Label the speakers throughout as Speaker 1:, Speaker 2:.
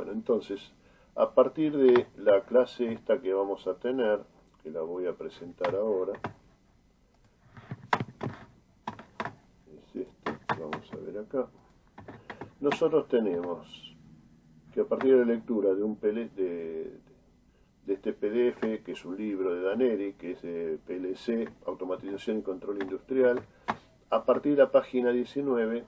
Speaker 1: Bueno, entonces, a partir de la clase esta que vamos a tener, que la voy a presentar ahora, es esta, vamos a ver acá, nosotros tenemos que a partir de la lectura de de este PDF, que es un libro de Daneri, que es de PLC, Automatización y Control Industrial, a partir de la página 19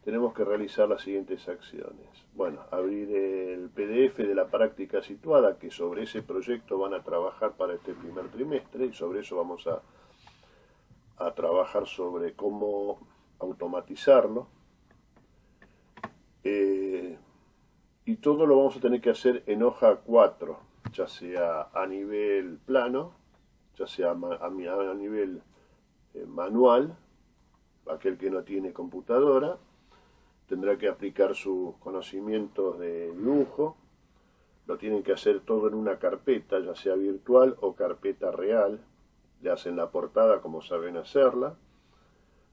Speaker 1: tenemos que realizar las siguientes acciones. Bueno, abrir el PDF de la práctica situada, que sobre ese proyecto van a trabajar para este primer trimestre, y sobre eso vamos a trabajar sobre cómo automatizarlo. Y todo lo vamos a tener que hacer en hoja 4, ya sea a nivel plano, ya sea a nivel manual. Aquel que no tiene computadora tendrá que aplicar sus conocimientos de dibujo. Lo tienen que hacer todo en una carpeta, ya sea virtual o carpeta real. Le hacen la portada como saben hacerla,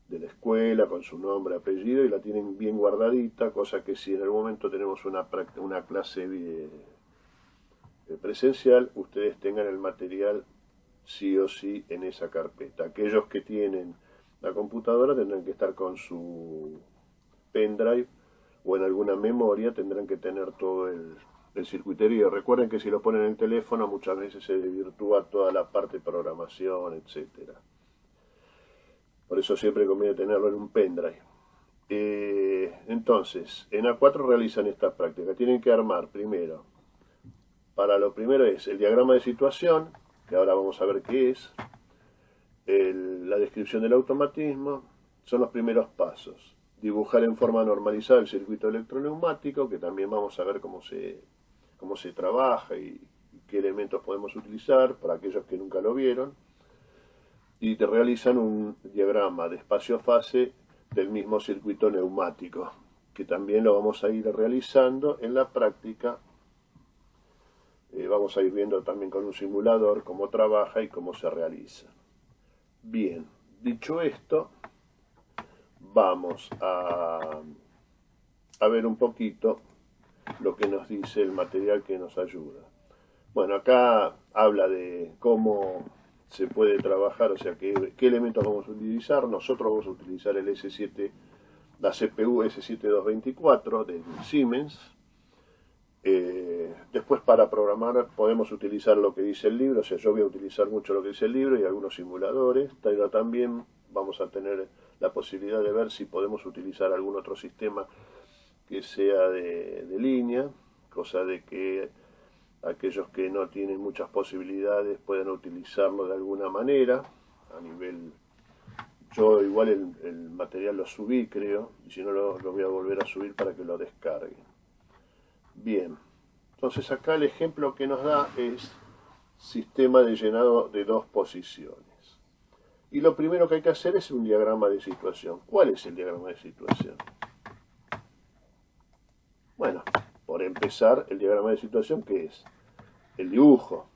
Speaker 1: de la escuela, con su nombre, apellido, y la tienen bien guardadita, cosa que si en algún momento tenemos una clase presencial, ustedes tengan el material sí o sí en esa carpeta. Aquellos que tienen la computadora tendrán que estar con su pendrive o en alguna memoria, tendrán que tener todo el circuiterio. Recuerden que si lo ponen en el teléfono muchas veces se desvirtúa toda la parte de programación, etcétera. Por eso siempre conviene tenerlo en un pendrive. Entonces, en A4 realizan esta práctica. Tienen que armar primero, para lo primero es el diagrama de situación, que ahora vamos a ver qué es, la descripción del automatismo, son los primeros pasos. Dibujar en forma normalizada el circuito electroneumático, que también vamos a ver cómo se trabaja y qué elementos podemos utilizar para aquellos que nunca lo vieron. Y te realizan un diagrama de espacio-fase del mismo circuito neumático, que también lo vamos a ir realizando en la práctica. Vamos a ir viendo también con un simulador cómo trabaja y cómo se realiza. Bien, dicho esto, vamos a ver un poquito lo que nos dice el material que nos ayuda. Bueno, acá habla de cómo se puede trabajar, o sea, qué elementos vamos a utilizar. Nosotros vamos a utilizar el S7, la CPU S7224 de Siemens. Después para programar podemos utilizar lo que dice el libro, o sea, yo voy a utilizar mucho lo que dice el libro y algunos simuladores, pero también vamos a tener la posibilidad de ver si podemos utilizar algún otro sistema que sea de línea, cosa de que aquellos que no tienen muchas posibilidades puedan utilizarlo de alguna manera. A nivel, yo igual el material lo subí, creo, y si no lo voy a volver a subir para que lo descarguen. Bien, entonces acá el ejemplo que nos da es sistema de llenado de dos posiciones. Y lo primero que hay que hacer es un diagrama de situación. ¿Cuál es el diagrama de situación? Bueno, por empezar, el diagrama de situación, ¿qué es? El dibujo.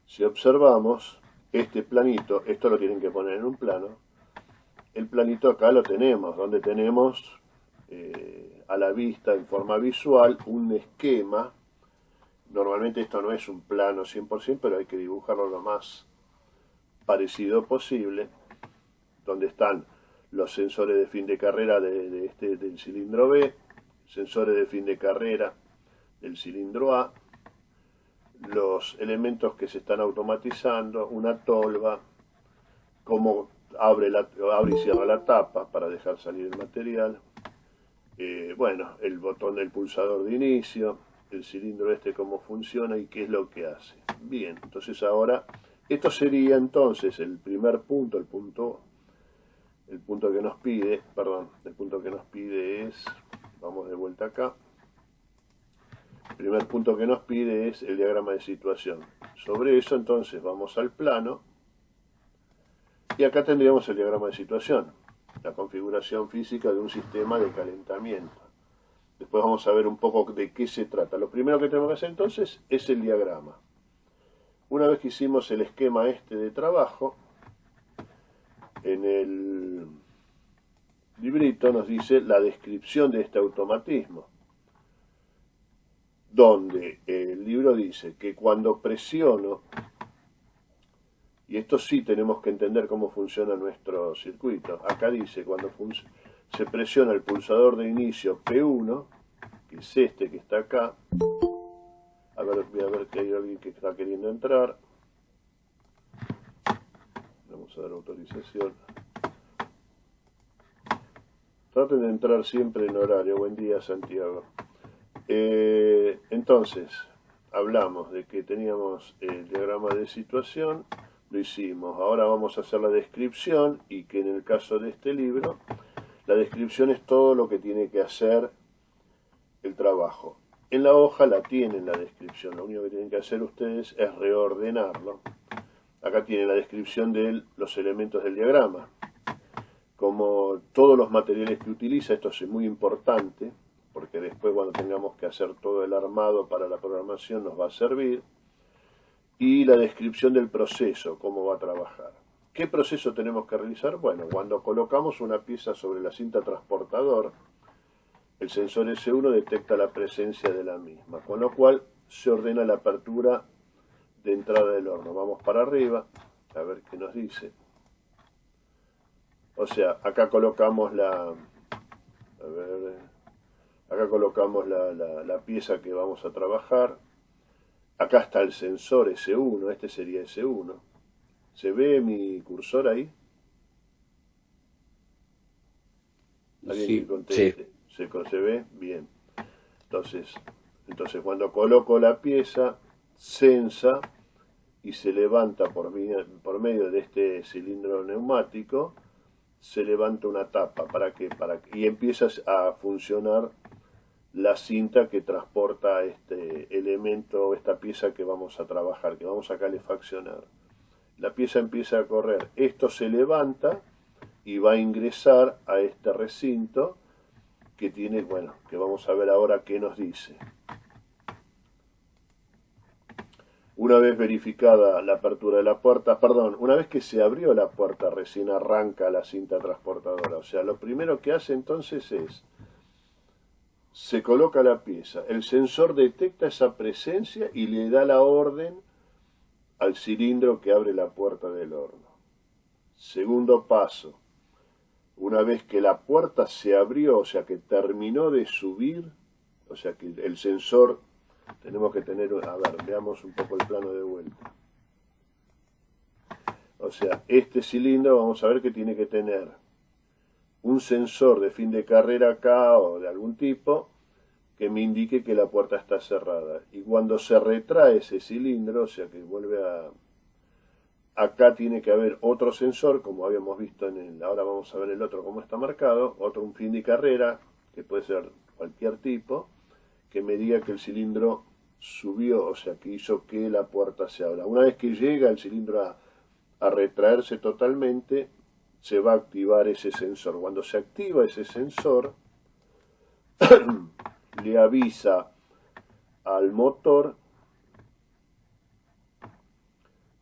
Speaker 1: Si observamos este planito, esto lo tienen que poner en un plano, el planito acá lo tenemos, donde tenemos a la vista en forma visual un esquema. Normalmente esto no es un plano 100%, pero hay que dibujarlo lo más parecido posible, donde están los sensores de fin de carrera del cilindro B, sensores de fin de carrera del cilindro A, los elementos que se están automatizando, una tolva, cómo abre y cierra la tapa para dejar salir el material, bueno, el botón del pulsador de inicio, el cilindro cómo funciona y qué es lo que hace. Bien, entonces ahora, esto sería entonces el primer punto, el punto que nos pide, el punto que nos pide es, vamos de vuelta acá, el primer punto que nos pide es el diagrama de situación. Sobre eso entonces vamos al plano y acá tendríamos el diagrama de situación, la configuración física de un sistema de calentamiento. Después vamos a ver un poco de qué se trata. Lo primero que tenemos que hacer entonces es el diagrama. Una vez que hicimos el esquema de trabajo, en el librito nos dice la descripción de este automatismo. donde el libro dice que cuando presiono, y esto sí tenemos que entender cómo funciona nuestro circuito, acá dice cuando se presiona el pulsador de inicio P1, que es este que está acá, a ver, voy a ver que hay alguien que está queriendo entrar, vamos a dar autorización. Traten de entrar siempre en horario. Buen día, Santiago. Entonces, hablamos de que teníamos el diagrama de situación, lo hicimos. Ahora vamos a hacer la descripción y que en el caso de este libro, la descripción es todo lo que tiene que hacer el trabajo. En la hoja la tienen la descripción, lo único que tienen que hacer ustedes es reordenarlo. Acá tienen la descripción de los elementos del diagrama. Como todos los materiales que utiliza, esto es muy importante, porque después cuando tengamos que hacer todo el armado para la programación nos va a servir. Y la descripción del proceso, cómo va a trabajar. ¿Qué proceso tenemos que realizar? Bueno, cuando colocamos una pieza sobre la cinta transportador, el sensor S1 detecta la presencia de la misma, con lo cual se ordena la apertura de entrada del horno. Vamos para arriba, a ver qué nos dice. O sea, acá colocamos la pieza que vamos a trabajar. Acá está el sensor S1, este sería S1. ¿Se ve mi cursor ahí? ¿Alguien
Speaker 2: Sí,
Speaker 1: que conteste?
Speaker 2: sí.
Speaker 1: ¿Se ve? Bien. Entonces cuando coloco la pieza, sensa y se levanta por medio de este cilindro neumático, se levanta una tapa. ¿Para qué? Y empieza a funcionar la cinta que transporta este elemento, esta pieza que vamos a trabajar, que vamos a calefaccionar. La pieza empieza a correr, esto se levanta y va a ingresar a este recinto que tiene, bueno, que vamos a ver ahora qué nos dice. Una vez verificada la apertura de la puerta, una vez que se abrió la puerta, recién arranca la cinta transportadora. O sea, lo primero que hace entonces es, se coloca la pieza, el sensor detecta esa presencia y le da la orden al cilindro que abre la puerta del horno. Segundo paso, una vez que la puerta se abrió, o sea que terminó de subir, o sea que el sensor, tenemos que tener, a ver, veamos un poco el plano de vuelta. O sea, este cilindro vamos a ver que tiene que tener un sensor de fin de carrera acá o de algún tipo que me indique que la puerta está cerrada. Y cuando se retrae ese cilindro, o sea que vuelve a... Acá tiene que haber otro sensor, como habíamos visto ahora vamos a ver el otro cómo está marcado, otro un fin de carrera, que puede ser cualquier tipo, que me diga que el cilindro subió, o sea que hizo que la puerta se abra. Una vez que llega el cilindro a retraerse totalmente, se va a activar ese sensor. Cuando se activa ese sensor, le avisa al motor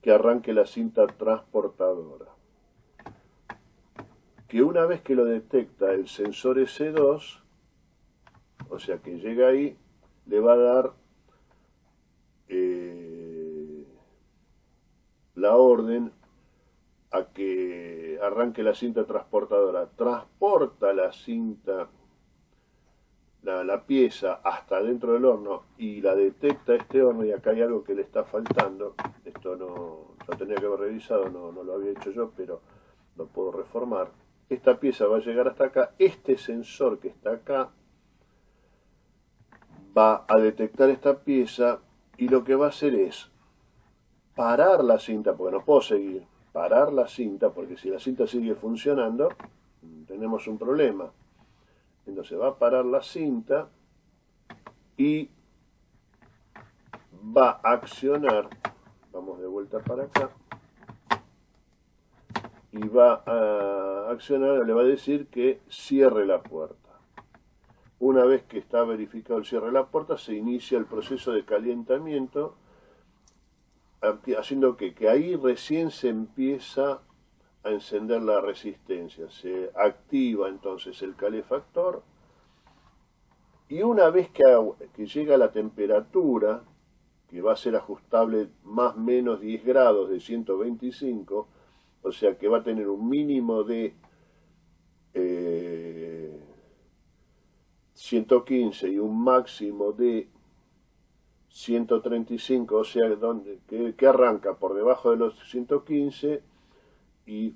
Speaker 1: que arranque la cinta transportadora. Que una vez que lo detecta el sensor S2, o sea que llega ahí, le va a dar la orden a que arranque la cinta transportadora. Transporta la cinta, la pieza hasta dentro del horno y la detecta este horno, y acá hay algo que le está faltando. Esto no lo tenía que haber revisado, no lo había hecho yo, pero lo puedo reformar. Esta pieza va a llegar hasta acá, este sensor que está acá va a detectar esta pieza y lo que va a hacer es parar la cinta, porque no puedo seguir, parar la cinta, porque si la cinta sigue funcionando, tenemos un problema. Entonces va a parar la cinta y va a accionar, vamos de vuelta para acá, y va a accionar, le va a decir que cierre la puerta. Una vez que está verificado el cierre de la puerta, se inicia el proceso de calentamiento, haciendo que ahí recién se empieza a encender la resistencia. Se activa entonces el calefactor Y una vez que llega la temperatura, que va a ser ajustable más o menos 10 grados de 125, o sea que va a tener un mínimo de 115 y un máximo de 135, o sea que arranca por debajo de los 115 y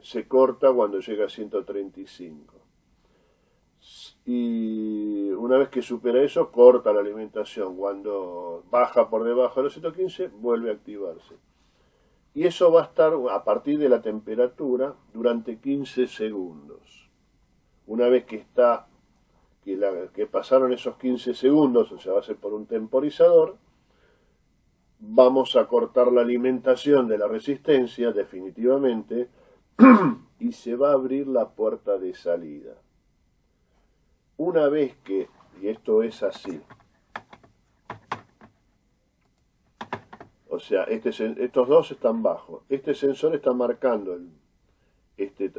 Speaker 1: se corta cuando llega a 135. Y una vez que supera eso, corta la alimentación. Cuando baja por debajo de los 115, vuelve a activarse. Y eso va a estar a partir de la temperatura durante 15 segundos. Una vez que que pasaron esos 15 segundos, o sea, va a ser por un temporizador, vamos a cortar la alimentación de la resistencia definitivamente y se va a abrir la puerta de salida. Una vez que, y esto es así, o sea, estos dos están bajos, este sensor está marcando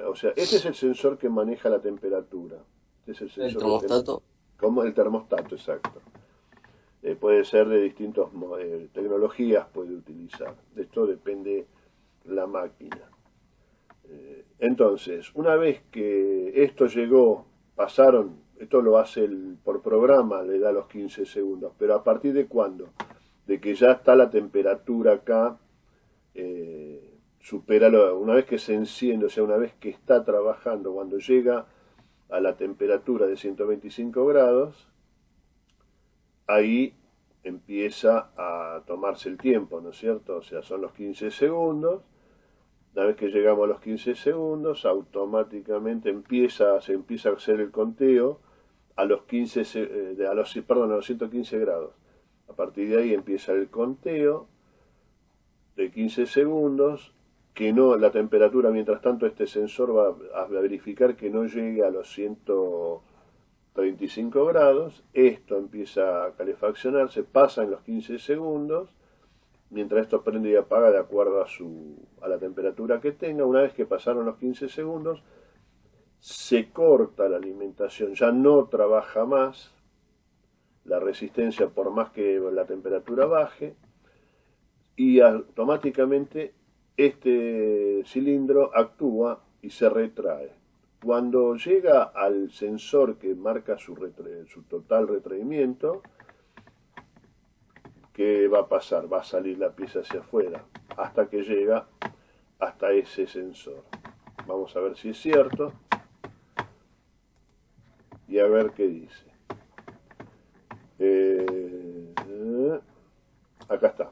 Speaker 1: o sea, este es el sensor que maneja la temperatura. Este es el sensor
Speaker 2: El termostato.
Speaker 1: como el termostato, exacto. Puede ser de distintas tecnologías, puede utilizar. De esto depende la máquina. Entonces, una vez que esto llegó, esto lo hace por programa, le da los 15 segundos, pero ¿a partir de cuándo? De que ya está la temperatura acá, una vez que se enciende, o sea, una vez que está trabajando, cuando llega a la temperatura de 125 grados, ahí empieza a tomarse el tiempo, ¿no es cierto? O sea, son los 15 segundos. Una vez que llegamos a los 15 segundos, automáticamente se empieza a hacer el conteo a los 115 grados. A partir de ahí empieza el conteo de 15 segundos, la temperatura, mientras tanto este sensor va a verificar que no llegue a los 135 grados, esto empieza a calefaccionarse, pasan los 15 segundos, mientras esto prende y apaga de acuerdo a la temperatura que tenga. Una vez que pasaron los 15 segundos, se corta la alimentación, ya no trabaja más la resistencia por más que la temperatura baje, y automáticamente este cilindro actúa y se retrae. Cuando llega al sensor que marca su total retraimiento, ¿qué va a pasar? Va a salir la pieza hacia afuera hasta que llega hasta ese sensor. Vamos a ver si es cierto y a ver qué dice. Acá está.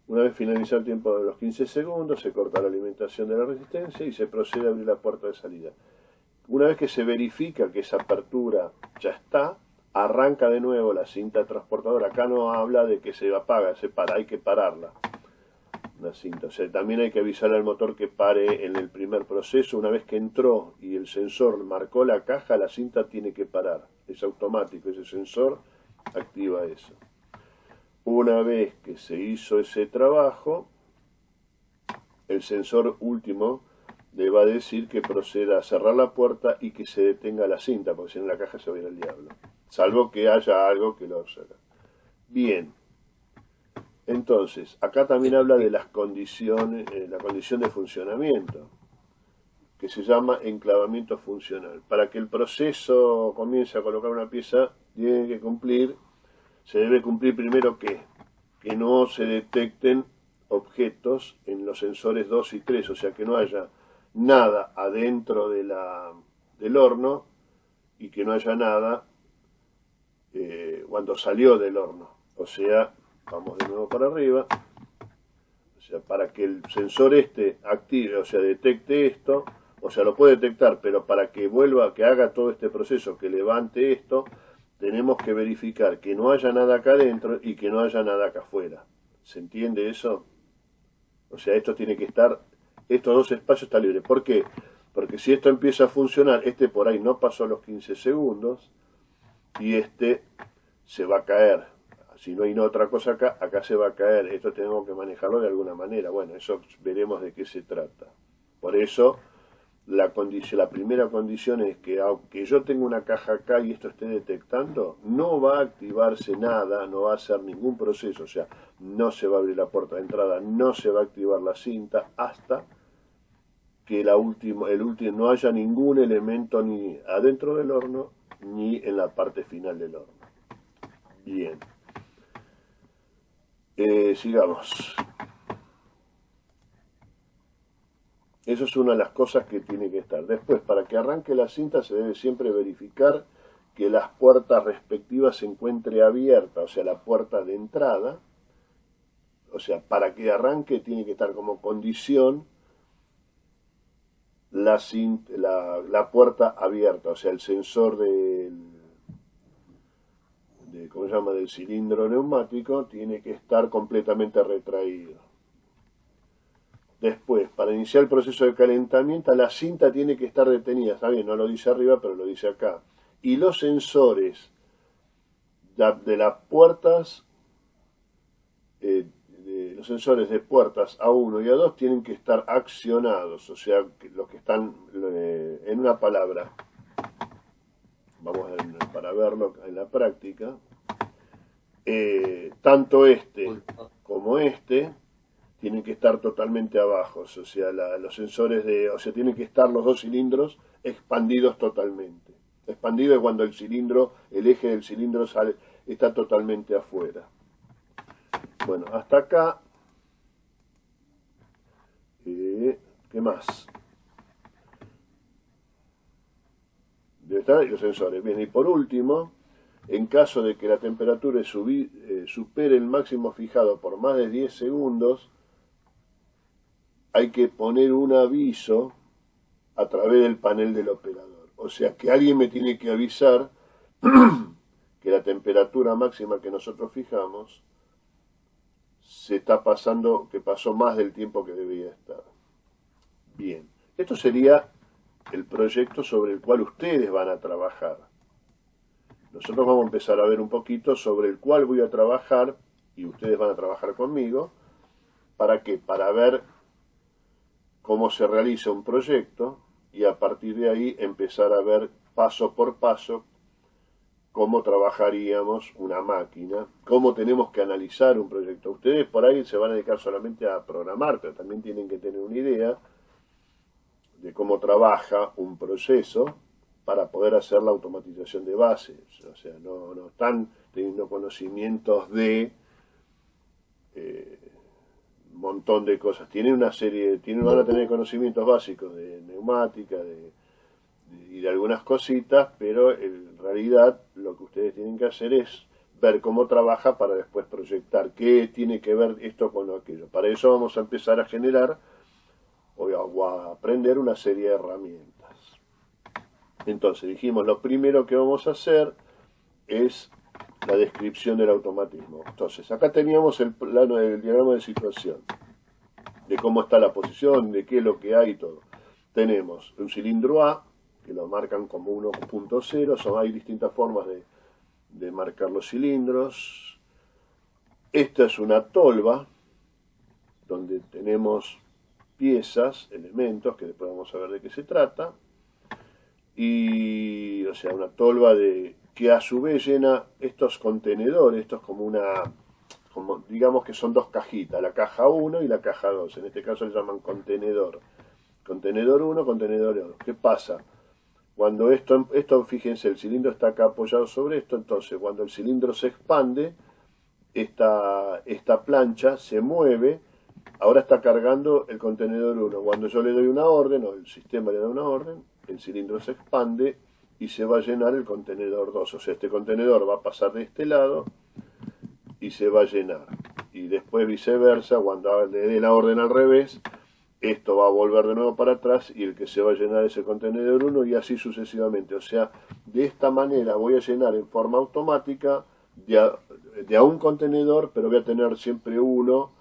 Speaker 1: Una vez finalizado el tiempo de los 15 segundos, se corta la alimentación de la resistencia y se procede a abrir la puerta de salida. Una vez que se verifica que esa apertura ya está, arranca de nuevo la cinta transportadora. Acá no habla de que se apaga, se para, hay que pararla. Una cinta. O sea, también hay que avisar al motor que pare en el primer proceso. Una vez que entró y el sensor marcó la caja, la cinta tiene que parar. Es automático, ese sensor activa eso. Una vez que se hizo ese trabajo, el sensor último le va a decir que proceda a cerrar la puerta y que se detenga la cinta, porque si no la caja se va a ir al diablo. Salvo que haya algo que lo saca. Bien. Entonces, acá también habla de las condiciones, la condición de funcionamiento, que se llama enclavamiento funcional. Para que el proceso comience a colocar una pieza, se debe cumplir primero que no se detecten objetos en los sensores 2 y 3, o sea que no haya nada adentro del horno y que no haya nada cuando salió del horno. O sea, vamos de nuevo para arriba, o sea, para que el sensor active, o sea, detecte esto, o sea, lo puede detectar, pero para que que haga todo este proceso, que levante esto, tenemos que verificar que no haya nada acá adentro y que no haya nada acá afuera. ¿Se entiende eso? O sea, estos dos espacios están libres. ¿Por qué? Porque si esto empieza a funcionar, por ahí no pasó los 15 segundos y se va a caer. Si no hay otra cosa acá se va a caer. Esto tenemos que manejarlo de alguna manera. Bueno, eso veremos de qué se trata. Por eso la primera condición es que aunque yo tenga una caja acá y esto esté detectando, no va a activarse nada, no va a hacer ningún proceso, o sea, no se va a abrir la puerta de entrada, no se va a activar la cinta hasta que no haya ningún elemento ni adentro del horno ni en la parte final del horno. Bien. Sigamos. Eso es una de las cosas que tiene que estar. Después, para que arranque la cinta se debe siempre verificar que las puertas respectivas se encuentre abierta, o sea, la puerta de entrada. O sea, para que arranque tiene que estar como condición la puerta abierta, o sea, el sensor ¿cómo se llama?, del cilindro neumático tiene que estar completamente retraído. Después, para iniciar el proceso de calentamiento, la cinta tiene que estar detenida. Está bien, no lo dice arriba, pero lo dice acá. Y los sensores de las puertas, los sensores de puertas A1 y A2 tienen que estar accionados. O sea, los que están, en una palabra, vamos para verlo en la práctica, tanto este como este tienen que estar totalmente abajo, o sea, los sensores o sea, tienen que estar los dos cilindros expandidos totalmente. Expandido es cuando el eje del cilindro está totalmente afuera. Bueno, hasta acá, ¿qué más? Debe estar los sensores. Bien, y por último, en caso de que la temperatura supere el máximo fijado por más de 10 segundos, hay que poner un aviso a través del panel del operador. O sea, que alguien me tiene que avisar que la temperatura máxima que nosotros fijamos se está pasando, que pasó más del tiempo que debía estar. Bien, esto sería el proyecto sobre el cual ustedes van a trabajar. Nosotros vamos a empezar a ver un poquito sobre el cual voy a trabajar, y ustedes van a trabajar conmigo. ¿Para qué? Para ver cómo se realiza un proyecto y a partir de ahí empezar a ver paso por paso cómo trabajaríamos una máquina, cómo tenemos que analizar un proyecto. Ustedes por ahí se van a dedicar solamente a programar, pero también tienen que tener una idea de cómo trabaja un proceso para poder hacer la automatización de bases. O sea, no están teniendo conocimientos de un montón de cosas. Van a tener conocimientos básicos de neumática y de algunas cositas, pero en realidad lo que ustedes tienen que hacer es ver cómo trabaja para después proyectar qué tiene que ver esto con aquello. Para eso vamos a empezar a generar o a aprender una serie de herramientas. Entonces dijimos, lo primero que vamos a hacer es la descripción del automatismo. Entonces, acá teníamos el plano del diagrama de situación, de cómo está la posición, de qué es lo que hay y todo. Tenemos un cilindro A, que lo marcan como 1.0, hay distintas formas de marcar los cilindros. Esta es una tolva, donde tenemos piezas, elementos, que después vamos a ver de qué se trata. Y, o sea, una tolva que a su vez llena estos contenedores, estos como digamos que son dos cajitas, la caja 1 y la caja 2, en este caso le llaman contenedor. Contenedor 1, contenedor 2. ¿Qué pasa? Cuando esto, fíjense, el cilindro está acá apoyado sobre esto, entonces cuando el cilindro se expande, esta plancha se mueve, ahora está cargando el contenedor 1. Cuando yo le doy una orden, o el sistema le da una orden, el cilindro se expande y se va a llenar el contenedor 2. O sea, este contenedor va a pasar de este lado y se va a llenar. Y después viceversa, cuando le dé la orden al revés, esto va a volver de nuevo para atrás y el que se va a llenar es el contenedor 1 y así sucesivamente. O sea, de esta manera voy a llenar en forma automática de a un contenedor, pero voy a tener siempre uno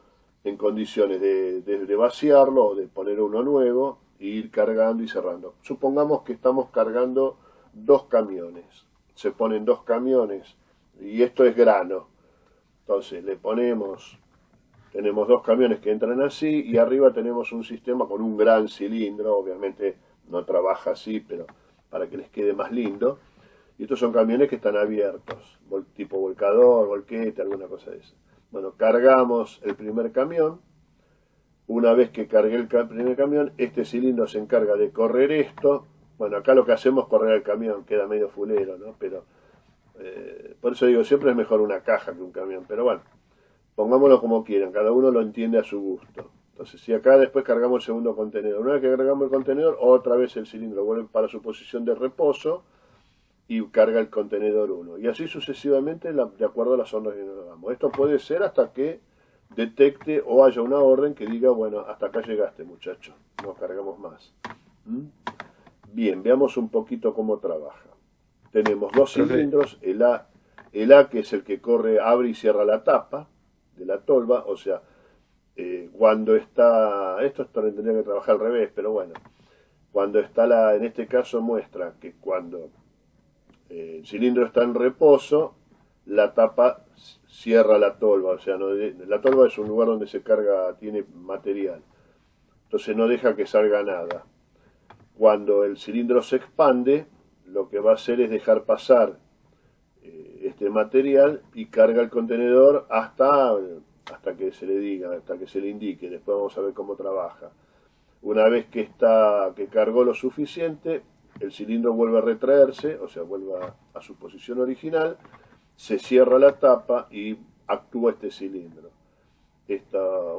Speaker 1: en condiciones de vaciarlo o de poner uno nuevo e ir cargando y cerrando. Supongamos que estamos cargando 2 camiones. Se ponen 2 camiones y esto es grano. Entonces tenemos 2 camiones que entran así y arriba tenemos un sistema con un gran cilindro, obviamente no trabaja así, pero para que les quede más lindo. Y estos son camiones que están abiertos, tipo volcador, volquete, alguna cosa de eso. Bueno, cargamos el primer camión. Una vez que cargué el primer camión, este cilindro se encarga de correr esto. Bueno, acá lo que hacemos es correr el camión, queda medio fulero, ¿no? Pero por eso digo, siempre es mejor una caja que un camión. Pero bueno, pongámoslo como quieran, cada uno lo entiende a su gusto. Entonces, si acá después cargamos el segundo contenedor, una vez que cargamos el contenedor, otra vez el cilindro vuelve para su posición de reposo y carga el contenedor 1. Y así sucesivamente, de acuerdo a las órdenes que nos damos. Esto puede ser hasta que detecte o haya una orden que diga, bueno, hasta acá llegaste, muchacho, no cargamos más. ¿Mm? Bien, veamos un poquito cómo trabaja. Tenemos dos cilindros, el A que es el que corre, abre y cierra la tapa de la tolva, o sea, cuando está, esto tendría que trabajar al revés, pero bueno, cuando está en este caso muestra que cuando el cilindro está en reposo, la tapa cierra la tolva, o sea, la tolva es un lugar donde se carga, tiene material, entonces no deja que salga nada. Cuando el cilindro se expande, lo que va a hacer es dejar pasar este material y carga el contenedor hasta que se le diga, hasta que se le indique. Después vamos a ver cómo trabaja. Una vez que cargó lo suficiente, el cilindro vuelve a retraerse, o sea, vuelve a su posición original, se cierra la tapa y actúa este cilindro.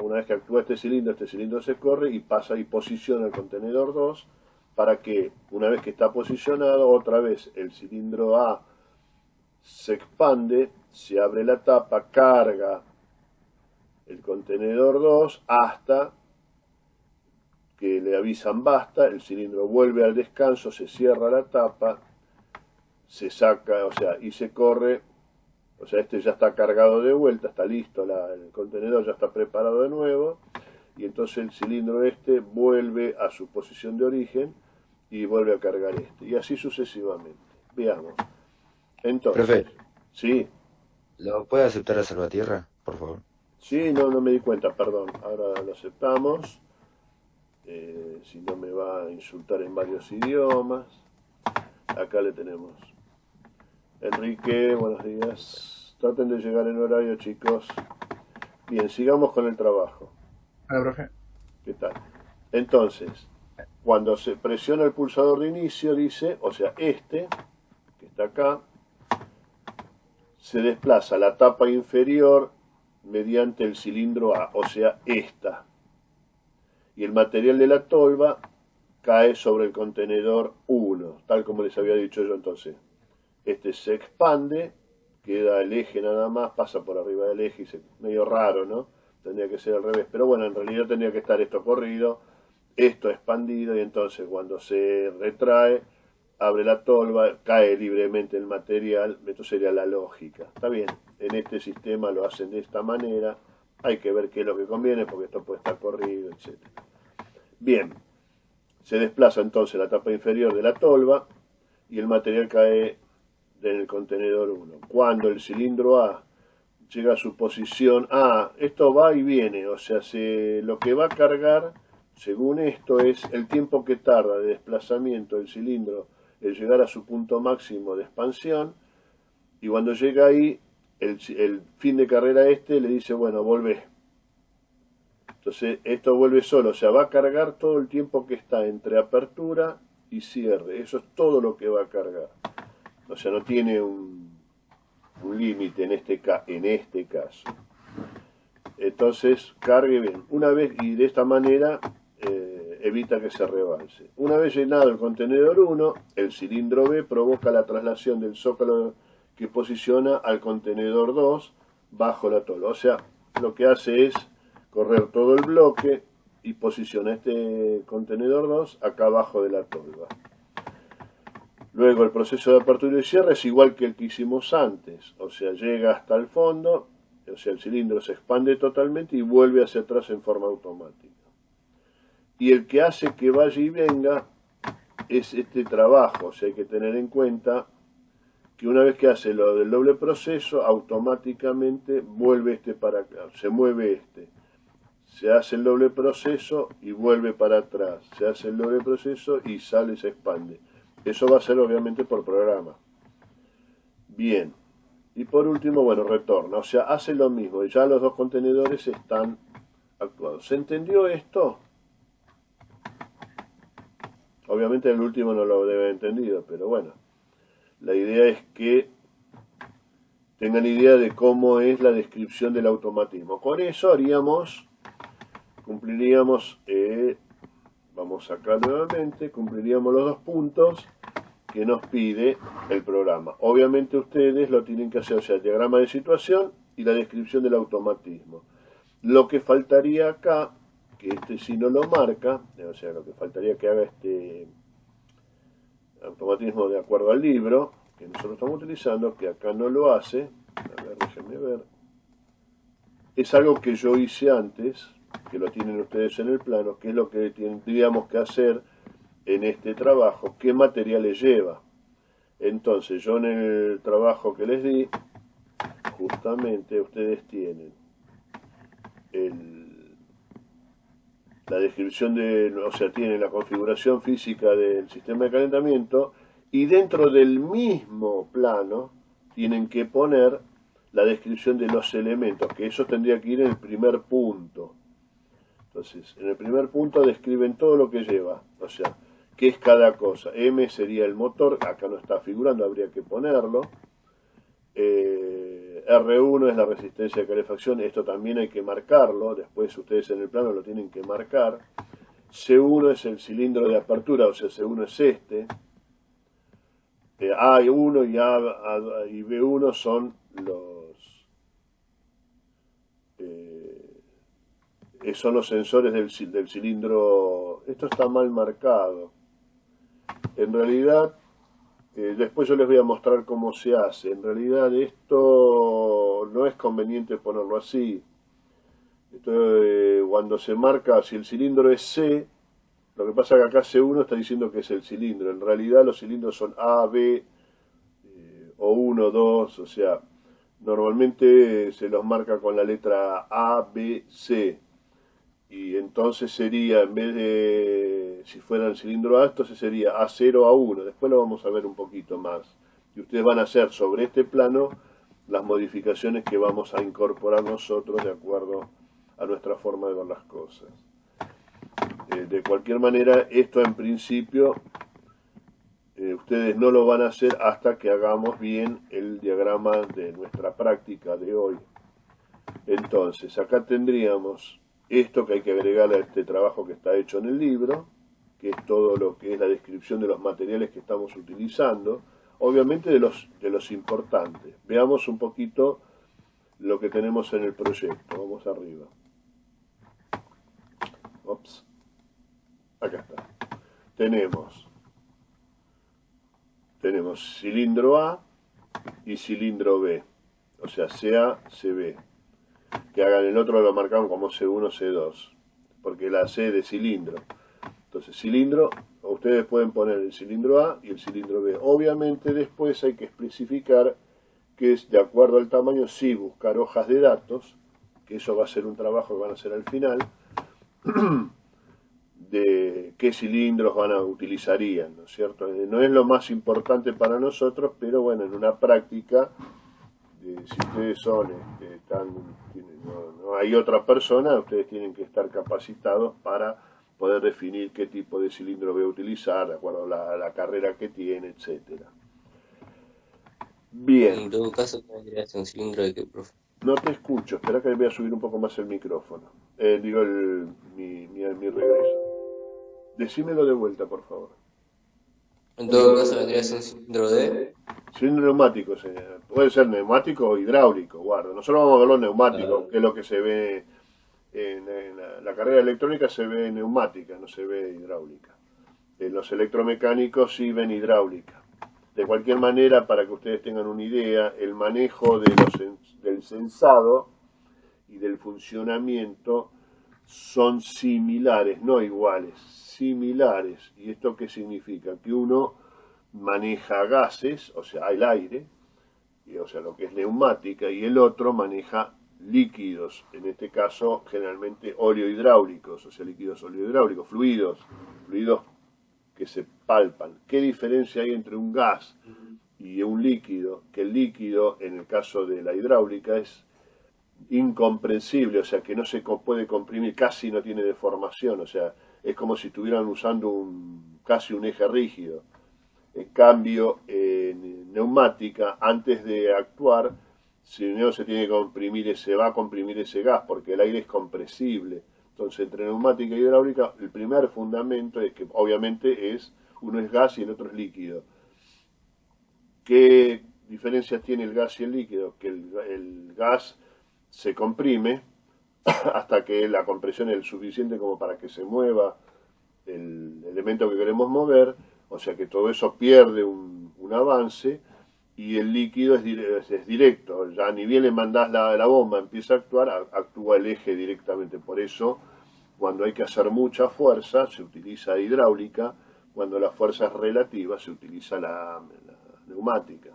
Speaker 1: Una vez que actúa este cilindro se corre y pasa y posiciona el contenedor 2 para que, una vez que está posicionado, otra vez el cilindro A se expande, se abre la tapa, carga el contenedor 2 hasta que le avisan basta, el cilindro vuelve al descanso, se cierra la tapa, se saca, o sea, y se corre, o sea, este ya está cargado de vuelta, está listo, el contenedor ya está preparado de nuevo, y entonces el cilindro este vuelve a su posición de origen y vuelve a cargar este, y así sucesivamente. Veamos. Entonces,
Speaker 2: Profe,
Speaker 1: sí,
Speaker 2: ¿lo puede aceptar a Salvatierra, por favor?
Speaker 1: sí, no me di cuenta, perdón, ahora lo aceptamos. Si no me va a insultar en varios idiomas. Acá le tenemos. Enrique, buenos días. Traten de llegar en horario, chicos. Bien, sigamos con el trabajo.
Speaker 3: Hola, profe.
Speaker 1: ¿Qué tal? Entonces, cuando se presiona el pulsador de inicio, dice, o sea, que está acá, se desplaza la tapa inferior mediante el cilindro A, o sea, esta. Y el material de la tolva cae sobre el contenedor 1, tal como les había dicho yo entonces. Este se expande, queda el eje nada más, pasa por arriba del eje, medio raro, ¿no? Tendría que ser al revés, pero bueno, en realidad tendría que estar esto corrido, esto expandido, y entonces cuando se retrae, abre la tolva, cae libremente el material. Esto sería la lógica. Está bien, en este sistema lo hacen de esta manera, hay que ver qué es lo que conviene, porque esto puede estar corrido, etc. Bien, se desplaza entonces la tapa inferior de la tolva y el material cae en el contenedor 1. Cuando el cilindro A llega a su posición A, esto va y viene, o sea, lo que va a cargar, según esto, es el tiempo que tarda de desplazamiento del cilindro el llegar a su punto máximo de expansión, y cuando llega ahí, el fin de carrera le dice, bueno, volvé. Entonces esto vuelve solo, o sea, va a cargar todo el tiempo que está entre apertura y cierre. Eso es todo lo que va a cargar. O sea, no tiene un límite en este caso. Entonces, cargue bien. Una vez, y de esta manera, evita que se rebalse. Una vez llenado el contenedor 1, el cilindro B provoca la traslación del zócalo que posiciona al contenedor 2 bajo la tolva. O sea, lo que hace es correr todo el bloque y posiciona este contenedor 2 acá abajo de la tolva. Luego el proceso de apertura y cierre es igual que el que hicimos antes, o sea, llega hasta el fondo, o sea, el cilindro se expande totalmente y vuelve hacia atrás en forma automática. Y el que hace que vaya y venga es este trabajo, o sea, hay que tener en cuenta que una vez que hace lo del doble proceso, automáticamente vuelve para acá, se mueve se hace el doble proceso y vuelve para atrás, se hace el doble proceso y sale y se expande. Eso va a ser obviamente por programa. Bien, y por último, bueno, retorna, o sea, hace lo mismo, y ya los dos contenedores están actuados. ¿Se entendió esto? Obviamente el último no lo debe haber entendido, pero bueno, la idea es que tengan idea de cómo es la descripción del automatismo. Con eso cumpliríamos, vamos acá nuevamente, cumpliríamos los 2 puntos que nos pide el programa. Obviamente ustedes lo tienen que hacer, o sea, el diagrama de situación y la descripción del automatismo. Lo que faltaría acá, que este sí no lo marca, o sea, lo que faltaría que haga este automatismo de acuerdo al libro que nosotros estamos utilizando, que acá no lo hace, a ver, déjenme ver, es algo que yo hice antes, que lo tienen ustedes en el plano, que es lo que tendríamos que hacer en este trabajo, qué materiales lleva. Entonces yo en el trabajo que les di, justamente ustedes tienen la descripción o sea, tienen la configuración física del sistema de calentamiento, y dentro del mismo plano tienen que poner la descripción de los elementos, que eso tendría que ir en el primer punto. Entonces, en el primer punto describen todo lo que lleva, o sea, qué es cada cosa. M sería el motor, acá no está figurando, habría que ponerlo. R1 es la resistencia de calefacción, esto también hay que marcarlo, después ustedes en el plano lo tienen que marcar. C1 es el cilindro de apertura, o sea, C1 es este. A1 y B1 son los sensores del cilindro. Esto está mal marcado. En realidad, después yo les voy a mostrar cómo se hace. En realidad esto no es conveniente ponerlo así. Entonces, cuando se marca, si el cilindro es C, lo que pasa es que acá C1 está diciendo que es el cilindro. En realidad los cilindros son A, B, o 1, 2, o sea, normalmente se los marca con la letra A, B, C. Y entonces sería, en vez de, si fuera el cilindro A, entonces sería A0, A1. Después lo vamos a ver un poquito más. Y ustedes van a hacer sobre este plano las modificaciones que vamos a incorporar nosotros de acuerdo a nuestra forma de ver las cosas. De cualquier manera, esto en principio ustedes no lo van a hacer hasta que hagamos bien el diagrama de nuestra práctica de hoy. Entonces, acá tendríamos esto que hay que agregar a este trabajo que está hecho en el libro, que es todo lo que es la descripción de los materiales que estamos utilizando, obviamente de los importantes. Veamos un poquito lo que tenemos en el proyecto. Vamos arriba. Ops. Acá está. Tenemos cilindro A y cilindro B, o sea, CA, CB. Que hagan el otro lo marcaron como C1, C2, porque la C de cilindro. Entonces, cilindro, ustedes pueden poner el cilindro A y el cilindro B. Obviamente después hay que especificar que es de acuerdo al tamaño, sí, buscar hojas de datos, que eso va a ser un trabajo que van a hacer al final, de qué cilindros utilizarían, ¿no es cierto? No es lo más importante para nosotros, pero bueno, en una práctica, si ustedes son, no hay otra persona, ustedes tienen que estar capacitados para poder definir qué tipo de cilindro voy a utilizar, de acuerdo a la carrera que tiene, etcétera. Bien.
Speaker 2: En todo caso, ¿cómo vendría a ser un cilindro de qué, profe?
Speaker 1: No te escucho, espera que voy a subir un poco más el micrófono. Mi regreso. Decímelo de vuelta, por favor.
Speaker 2: En todo caso, vendría a ser un cilindro de...
Speaker 1: Cilindro neumático, señor. Puede ser neumático o hidráulico, guarda. Nosotros vamos a ver los neumáticos, que es lo que se ve en la carrera electrónica, se ve neumática, no se ve hidráulica. En los electromecánicos sí ven hidráulica. De cualquier manera, para que ustedes tengan una idea, el manejo del sensado y del funcionamiento son similares, no iguales, similares. ¿Y esto qué significa? Que uno maneja gases, o sea, el aire, o sea, lo que es neumática, y el otro maneja líquidos, en este caso generalmente oleohidráulicos, o sea, líquidos oleohidráulicos, fluidos que se palpan. ¿Qué diferencia hay entre un gas y un líquido? Que el líquido, en el caso de la hidráulica, es incomprensible, o sea, que no se puede comprimir, casi no tiene deformación, o sea, es como si estuvieran usando casi un eje rígido. En cambio, en neumática, antes de actuar, si no se tiene que comprimir, se va a comprimir ese gas, porque el aire es compresible. Entonces, entre neumática y hidráulica, el primer fundamento es que obviamente uno es gas y el otro es líquido. ¿Qué diferencias tiene el gas y el líquido? Que el gas se comprime hasta que la compresión es suficiente como para que se mueva el elemento que queremos mover, o sea que todo eso pierde un avance, y el líquido es directo, ya ni bien le mandás la bomba, empieza a actuar, actúa el eje directamente. Por eso, cuando hay que hacer mucha fuerza, se utiliza hidráulica; cuando la fuerza es relativa, se utiliza la neumática.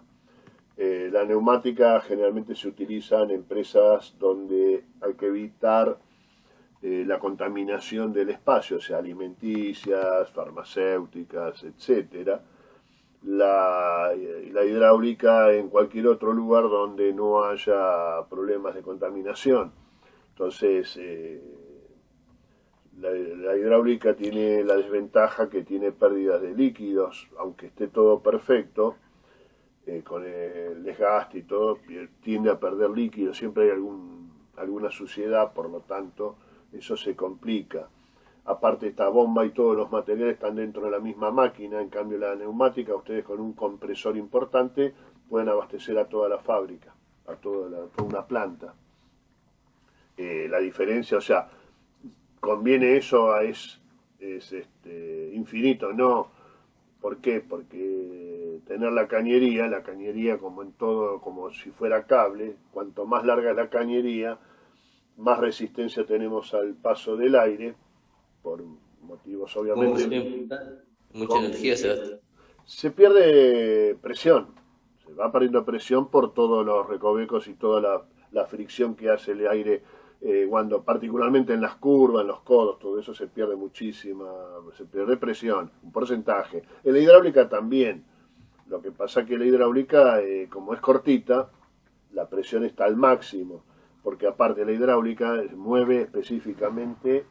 Speaker 1: La neumática generalmente se utiliza en empresas donde hay que evitar la contaminación del espacio, o sea, alimenticias, farmacéuticas, etcétera. La hidráulica en cualquier otro lugar donde no haya problemas de contaminación. Entonces, la hidráulica tiene la desventaja que tiene pérdidas de líquidos, aunque esté todo perfecto. Con el desgaste y todo, tiende a perder líquido, siempre hay alguna suciedad, por lo tanto, eso se complica. Aparte, esta bomba y todos los materiales están dentro de la misma máquina; en cambio, la neumática, ustedes con un compresor importante pueden abastecer a toda la fábrica, a toda una planta. La diferencia, o sea, ¿conviene eso? Es infinito, no. ¿Por qué? Porque tener la cañería como en todo, como si fuera cable, cuanto más larga es la cañería, más resistencia tenemos al paso del aire, por motivos obviamente.
Speaker 2: Mucha energía
Speaker 1: Se pierde presión, se va perdiendo presión por todos los recovecos y toda la fricción que hace el aire, cuando particularmente en las curvas, en los codos, todo eso se pierde se pierde presión, un porcentaje. En la hidráulica también. Lo que pasa que la hidráulica, como es cortita, la presión está al máximo, porque aparte la hidráulica mueve específicamente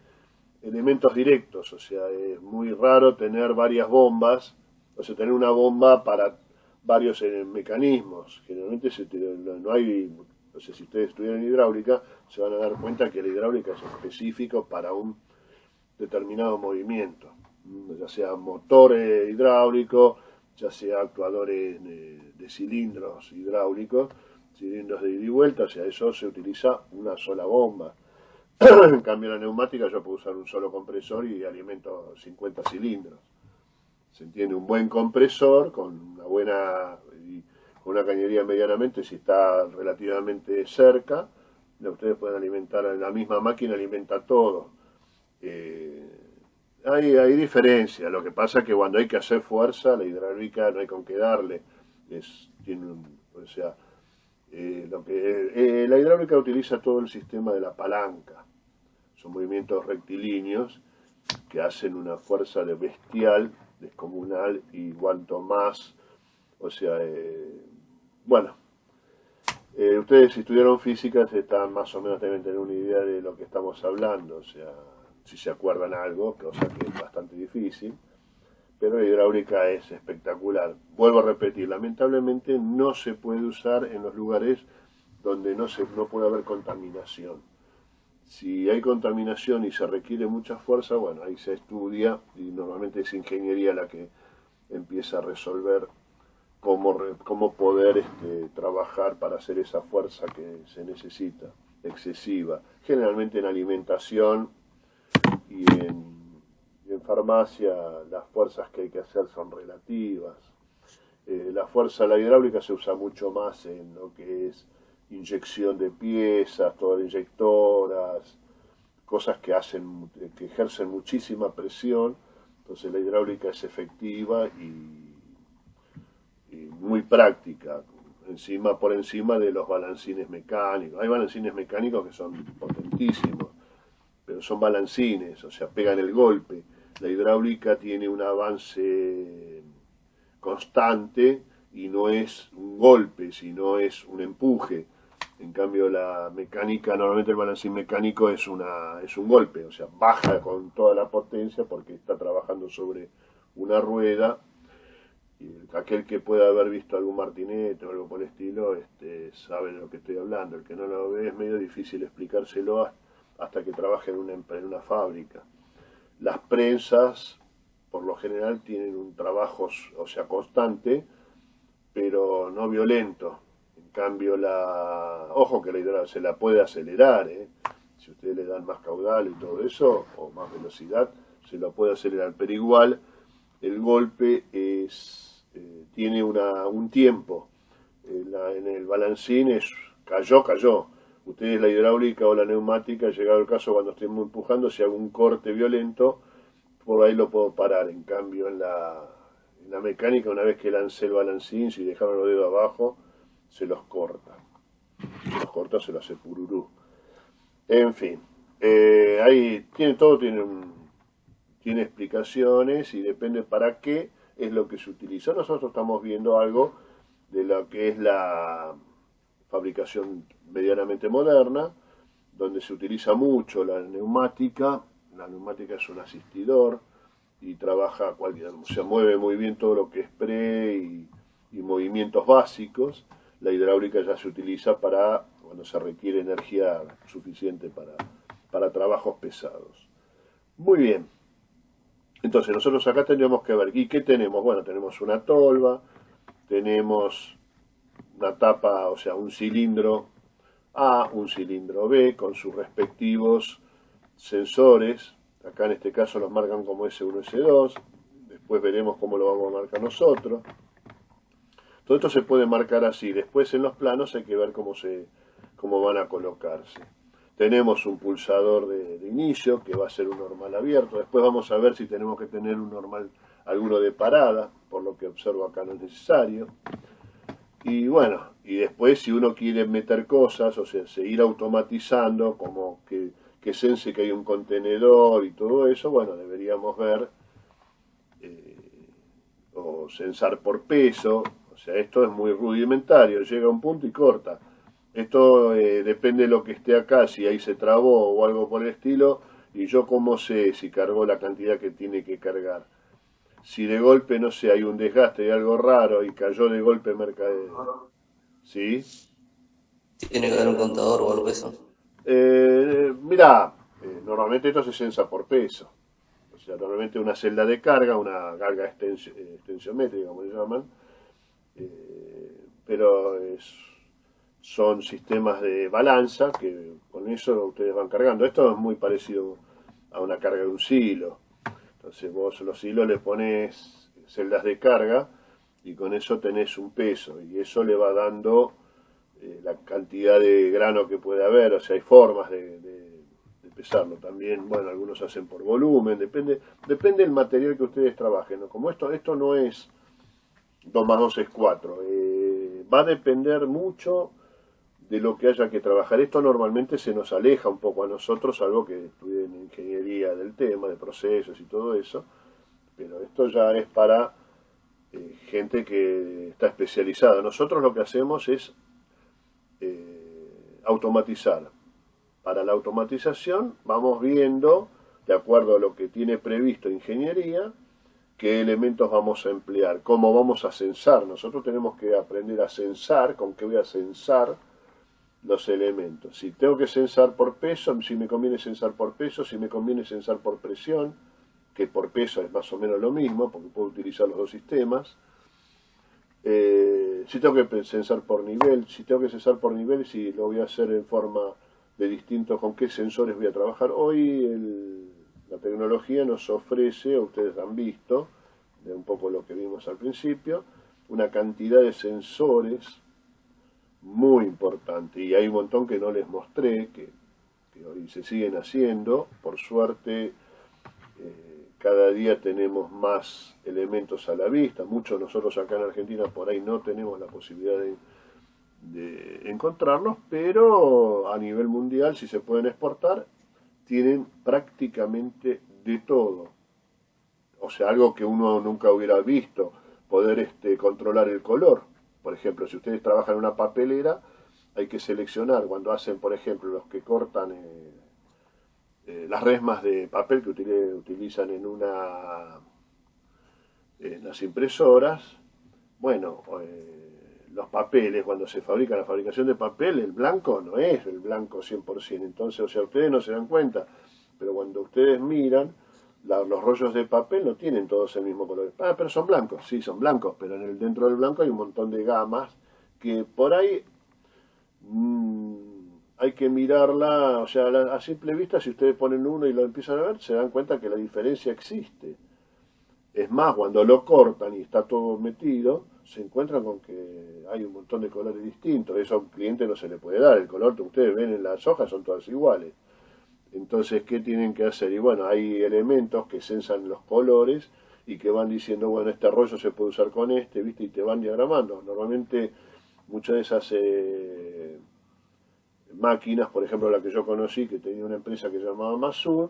Speaker 1: elementos directos, o sea, es muy raro tener varias bombas, o sea, tener una bomba para varios mecanismos. Generalmente no hay, no sé, si ustedes estudian hidráulica, se van a dar cuenta que la hidráulica es específico para un determinado movimiento, ya sea motor hidráulico, ya sea actuadores de cilindros hidráulicos, cilindros de ida y vuelta, o sea, eso se utiliza una sola bomba. En cambio, la neumática yo puedo usar un solo compresor y alimento 50 cilindros. Se entiende, un buen compresor con una cañería medianamente, si está relativamente cerca, ustedes pueden alimentar, la misma máquina alimenta todo. Hay diferencia. Lo que pasa es que cuando hay que hacer fuerza, la hidráulica no hay con qué darle. La hidráulica utiliza todo el sistema de la palanca. Son movimientos rectilíneos que hacen una fuerza bestial, descomunal, y cuanto más, o sea, ustedes si estudiaron física están más o menos, deben tener una idea de lo que estamos hablando, o sea, si se acuerdan algo, cosa que es bastante difícil, pero la hidráulica es espectacular. Vuelvo a repetir, lamentablemente no se puede usar en los lugares donde no puede haber contaminación. Si hay contaminación y se requiere mucha fuerza, bueno, ahí se estudia, y normalmente es ingeniería la que empieza a resolver cómo poder trabajar para hacer esa fuerza que se necesita, excesiva. Generalmente en alimentación y en farmacia las fuerzas que hay que hacer son relativas. La hidráulica se usa mucho más en lo que es inyección de piezas, todas inyectoras, cosas que ejercen muchísima presión. Entonces la hidráulica es efectiva y muy práctica. por encima de los balancines mecánicos. Hay balancines mecánicos que son potentísimos, pero son balancines, o sea, pegan el golpe. La hidráulica tiene un avance constante y no es un golpe, sino es un empuje. En cambio, la mecánica, normalmente el balancín mecánico es un golpe, o sea, baja con toda la potencia porque está trabajando sobre una rueda. Y aquel que pueda haber visto algún martinete o algo por el estilo, sabe de lo que estoy hablando. El que no lo ve es medio difícil explicárselo hasta que trabaje en una fábrica. Las prensas, por lo general, tienen un trabajo, o sea, constante, pero no violento. En cambio, ojo que la hidráulica se la puede acelerar, si ustedes le dan más caudal y todo eso, o más velocidad, se lo puede acelerar, pero igual el golpe tiene un tiempo. En el balancín cayó. Ustedes la hidráulica o la neumática, llegado el caso cuando estemos empujando, si hago un corte violento, por ahí lo puedo parar. En cambio, en la mecánica, una vez que lancé el balancín, si dejaron los dedos abajo, se los corta. Se lo hace pururú. En fin, ahí tiene explicaciones y depende para qué es lo que se utiliza. Nosotros estamos viendo algo de lo que es la fabricación medianamente moderna, donde se utiliza mucho la neumática. La neumática es un asistidor y trabaja se mueve muy bien todo lo que es y movimientos básicos. La hidráulica ya se utiliza para cuando se requiere energía suficiente para trabajos pesados. Muy bien. Entonces nosotros acá tendríamos que ver, ¿y qué tenemos? Bueno, tenemos una tolva, tenemos una tapa, o sea, un cilindro A, un cilindro B, con sus respectivos sensores. Acá en este caso los marcan como S1, S2, después veremos cómo lo vamos a marcar nosotros. Todo esto se puede marcar así, después en los planos hay que ver cómo van a colocarse. Tenemos un pulsador de inicio, que va a ser un normal abierto. Después vamos a ver si tenemos que tener un normal, alguno de parada, por lo que observo acá no es necesario. Y bueno, y después si uno quiere meter cosas, o sea, seguir automatizando, como que sense que hay un contenedor y todo eso, bueno, deberíamos ver, o sensar por peso. O sea, esto es muy rudimentario, llega a un punto y corta. Esto depende de lo que esté acá, si ahí se trabó o algo por el estilo, y yo cómo sé si cargó la cantidad que tiene que cargar. Si de golpe, no sé, hay un desgaste de algo raro y cayó de golpe mercadería. ¿Sí?
Speaker 2: ¿Tiene que haber un contador o algo de eso?
Speaker 1: Mirá, normalmente esto se censa por peso. O sea, normalmente una celda de carga, una carga extensiométrica, como le llaman, pero son sistemas de balanza que con eso ustedes van cargando. Esto es muy parecido a una carga de un silo. Entonces vos los hilos le pones celdas de carga y con eso tenés un peso y eso le va dando la cantidad de grano que puede haber. O sea, hay formas de pesarlo también. Bueno, algunos hacen por volumen, depende del material que ustedes trabajen, ¿no? Como esto no es 2 más 2 es 4, va a depender mucho de lo que haya que trabajar. Esto normalmente se nos aleja un poco a nosotros, algo que estudien ingeniería del tema, de procesos y todo eso, pero esto ya es para gente que está especializada. Nosotros lo que hacemos es automatizar. Para la automatización vamos viendo, de acuerdo a lo que tiene previsto ingeniería, qué elementos vamos a emplear, cómo vamos a censar. Nosotros tenemos que aprender a censar, con qué voy a censar los elementos. Si tengo que censar por peso, si me conviene censar por peso, si me conviene censar por presión, que por peso es más o menos lo mismo, porque puedo utilizar los dos sistemas. Si tengo que censar por nivel, si lo voy a hacer en forma de distinto, con qué sensores voy a trabajar. Hoy la tecnología nos ofrece, ustedes han visto, de un poco lo que vimos al principio, una cantidad de sensores muy importante, y hay un montón que no les mostré, que hoy se siguen haciendo. Por suerte, cada día tenemos más elementos a la vista. Muchos nosotros acá en Argentina por ahí no tenemos la posibilidad de encontrarlos, pero a nivel mundial, si se pueden exportar, tienen prácticamente de todo. O sea, algo que uno nunca hubiera visto, poder controlar el color. Por ejemplo, si ustedes trabajan en una papelera, hay que seleccionar cuando hacen, por ejemplo, los que cortan las resmas de papel que utilizan en las impresoras. Bueno, los papeles, cuando se fabrica la fabricación de papel, el blanco no es el blanco 100%. Entonces, o sea, ustedes no se dan cuenta, pero cuando ustedes miran, los rollos de papel no tienen todos el mismo color. Ah, pero son blancos, sí, son blancos, pero dentro del blanco hay un montón de gamas que por ahí hay que mirarla, o sea, a simple vista, si ustedes ponen uno y lo empiezan a ver, se dan cuenta que la diferencia existe. Es más, cuando lo cortan y está todo metido, se encuentran con que hay un montón de colores distintos. Eso a un cliente no se le puede dar. El color que ustedes ven en las hojas son todas iguales. Entonces, ¿qué tienen que hacer? Y bueno, hay elementos que censan los colores y que van diciendo, bueno, este rollo se puede usar con este, ¿viste? Y te van diagramando. Normalmente, muchas de esas máquinas, por ejemplo, la que yo conocí, que tenía una empresa que se llamaba Masur,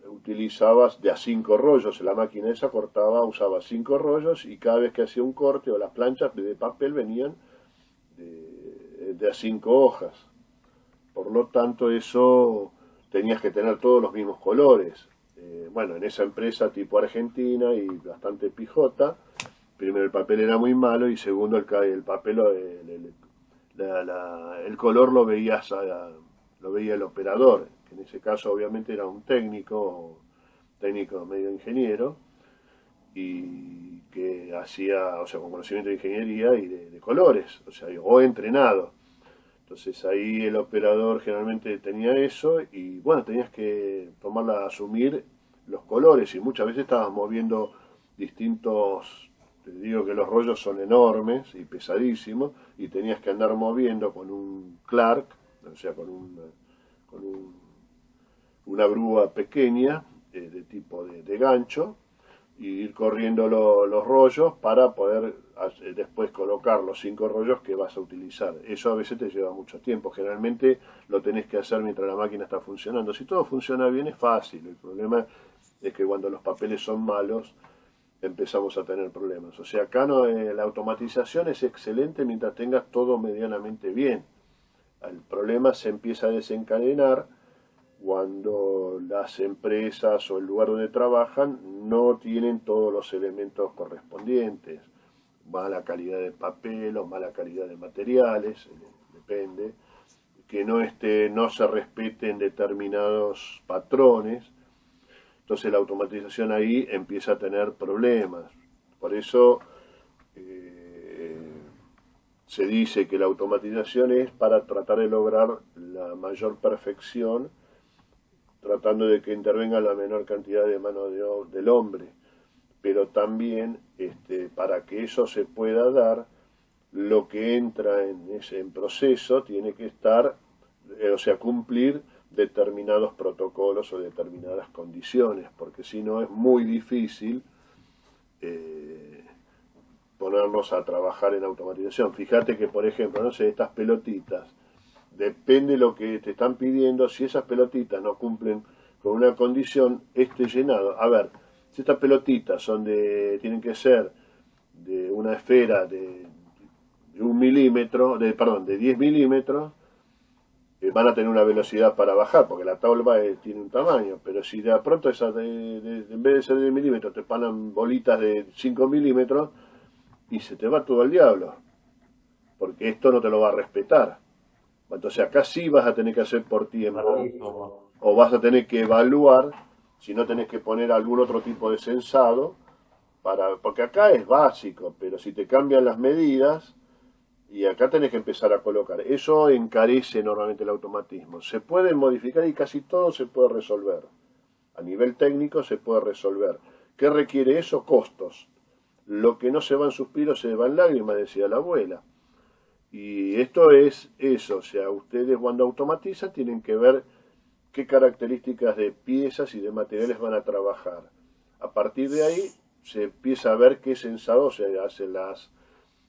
Speaker 1: utilizabas de a 5 rollos, la máquina esa usaba 5 rollos y cada vez que hacía un corte o las planchas de papel venían de a 5 hojas. Por lo tanto, eso tenías que tener todos los mismos colores. Bueno, en esa empresa tipo Argentina y bastante pijota, primero el papel era muy malo y segundo el papel, el color lo veía el operador, que en ese caso obviamente era un técnico medio ingeniero, y que hacía, o sea, con conocimiento de ingeniería y de colores, o sea, o entrenado. Entonces ahí el operador generalmente tenía eso y bueno, tenías que asumir los colores y muchas veces estabas moviendo distintos, te digo que los rollos son enormes y pesadísimos y tenías que andar moviendo con un Clark, o sea, con una grúa pequeña de tipo de gancho, y ir corriendo los rollos para poder después colocar los 5 rollos que vas a utilizar. Eso a veces te lleva mucho tiempo. Generalmente lo tenés que hacer mientras la máquina está funcionando. Si todo funciona bien es fácil. El problema es que cuando los papeles son malos empezamos a tener problemas. O sea, acá no, la automatización es excelente mientras tengas todo medianamente bien. El problema se empieza a desencadenar cuando las empresas o el lugar donde trabajan no tienen todos los elementos correspondientes. Mala calidad de papel o mala calidad de materiales, depende. Que no se respeten determinados patrones. Entonces la automatización ahí empieza a tener problemas. Por eso se dice que la automatización es para tratar de lograr la mayor perfección, tratando de que intervenga la menor cantidad de mano del hombre, pero también para que eso se pueda dar, lo que entra en proceso tiene que estar, o sea, cumplir determinados protocolos o determinadas condiciones, porque si no es muy difícil ponernos a trabajar en automatización. Fíjate que, por ejemplo, no sé, estas pelotitas, depende de lo que te están pidiendo, si esas pelotitas no cumplen con una condición, llenado. A ver, si estas pelotitas tienen que ser de una esfera de 1 milímetro, de 10 milímetros, van a tener una velocidad para bajar, porque la tabla tiene un tamaño, pero si de pronto esas en vez de ser de 10 milímetros te paran bolitas de 5 milímetros, y se te va todo al diablo, porque esto no te lo va a respetar. Entonces acá sí vas a tener que hacer por tiempo, o vas a tener que evaluar, si no tenés que poner algún otro tipo de sensado, porque acá es básico, pero si te cambian las medidas, y acá tenés que empezar a colocar. Eso encarece normalmente el automatismo. Se puede modificar y casi todo se puede resolver. A nivel técnico se puede resolver. ¿Qué requiere eso? Costos. Lo que no se va en suspiros se va en lágrimas, decía la abuela. Y esto es eso, o sea, ustedes cuando automatizan tienen que ver qué características de piezas y de materiales van a trabajar. A partir de ahí se empieza a ver qué sensado se hacen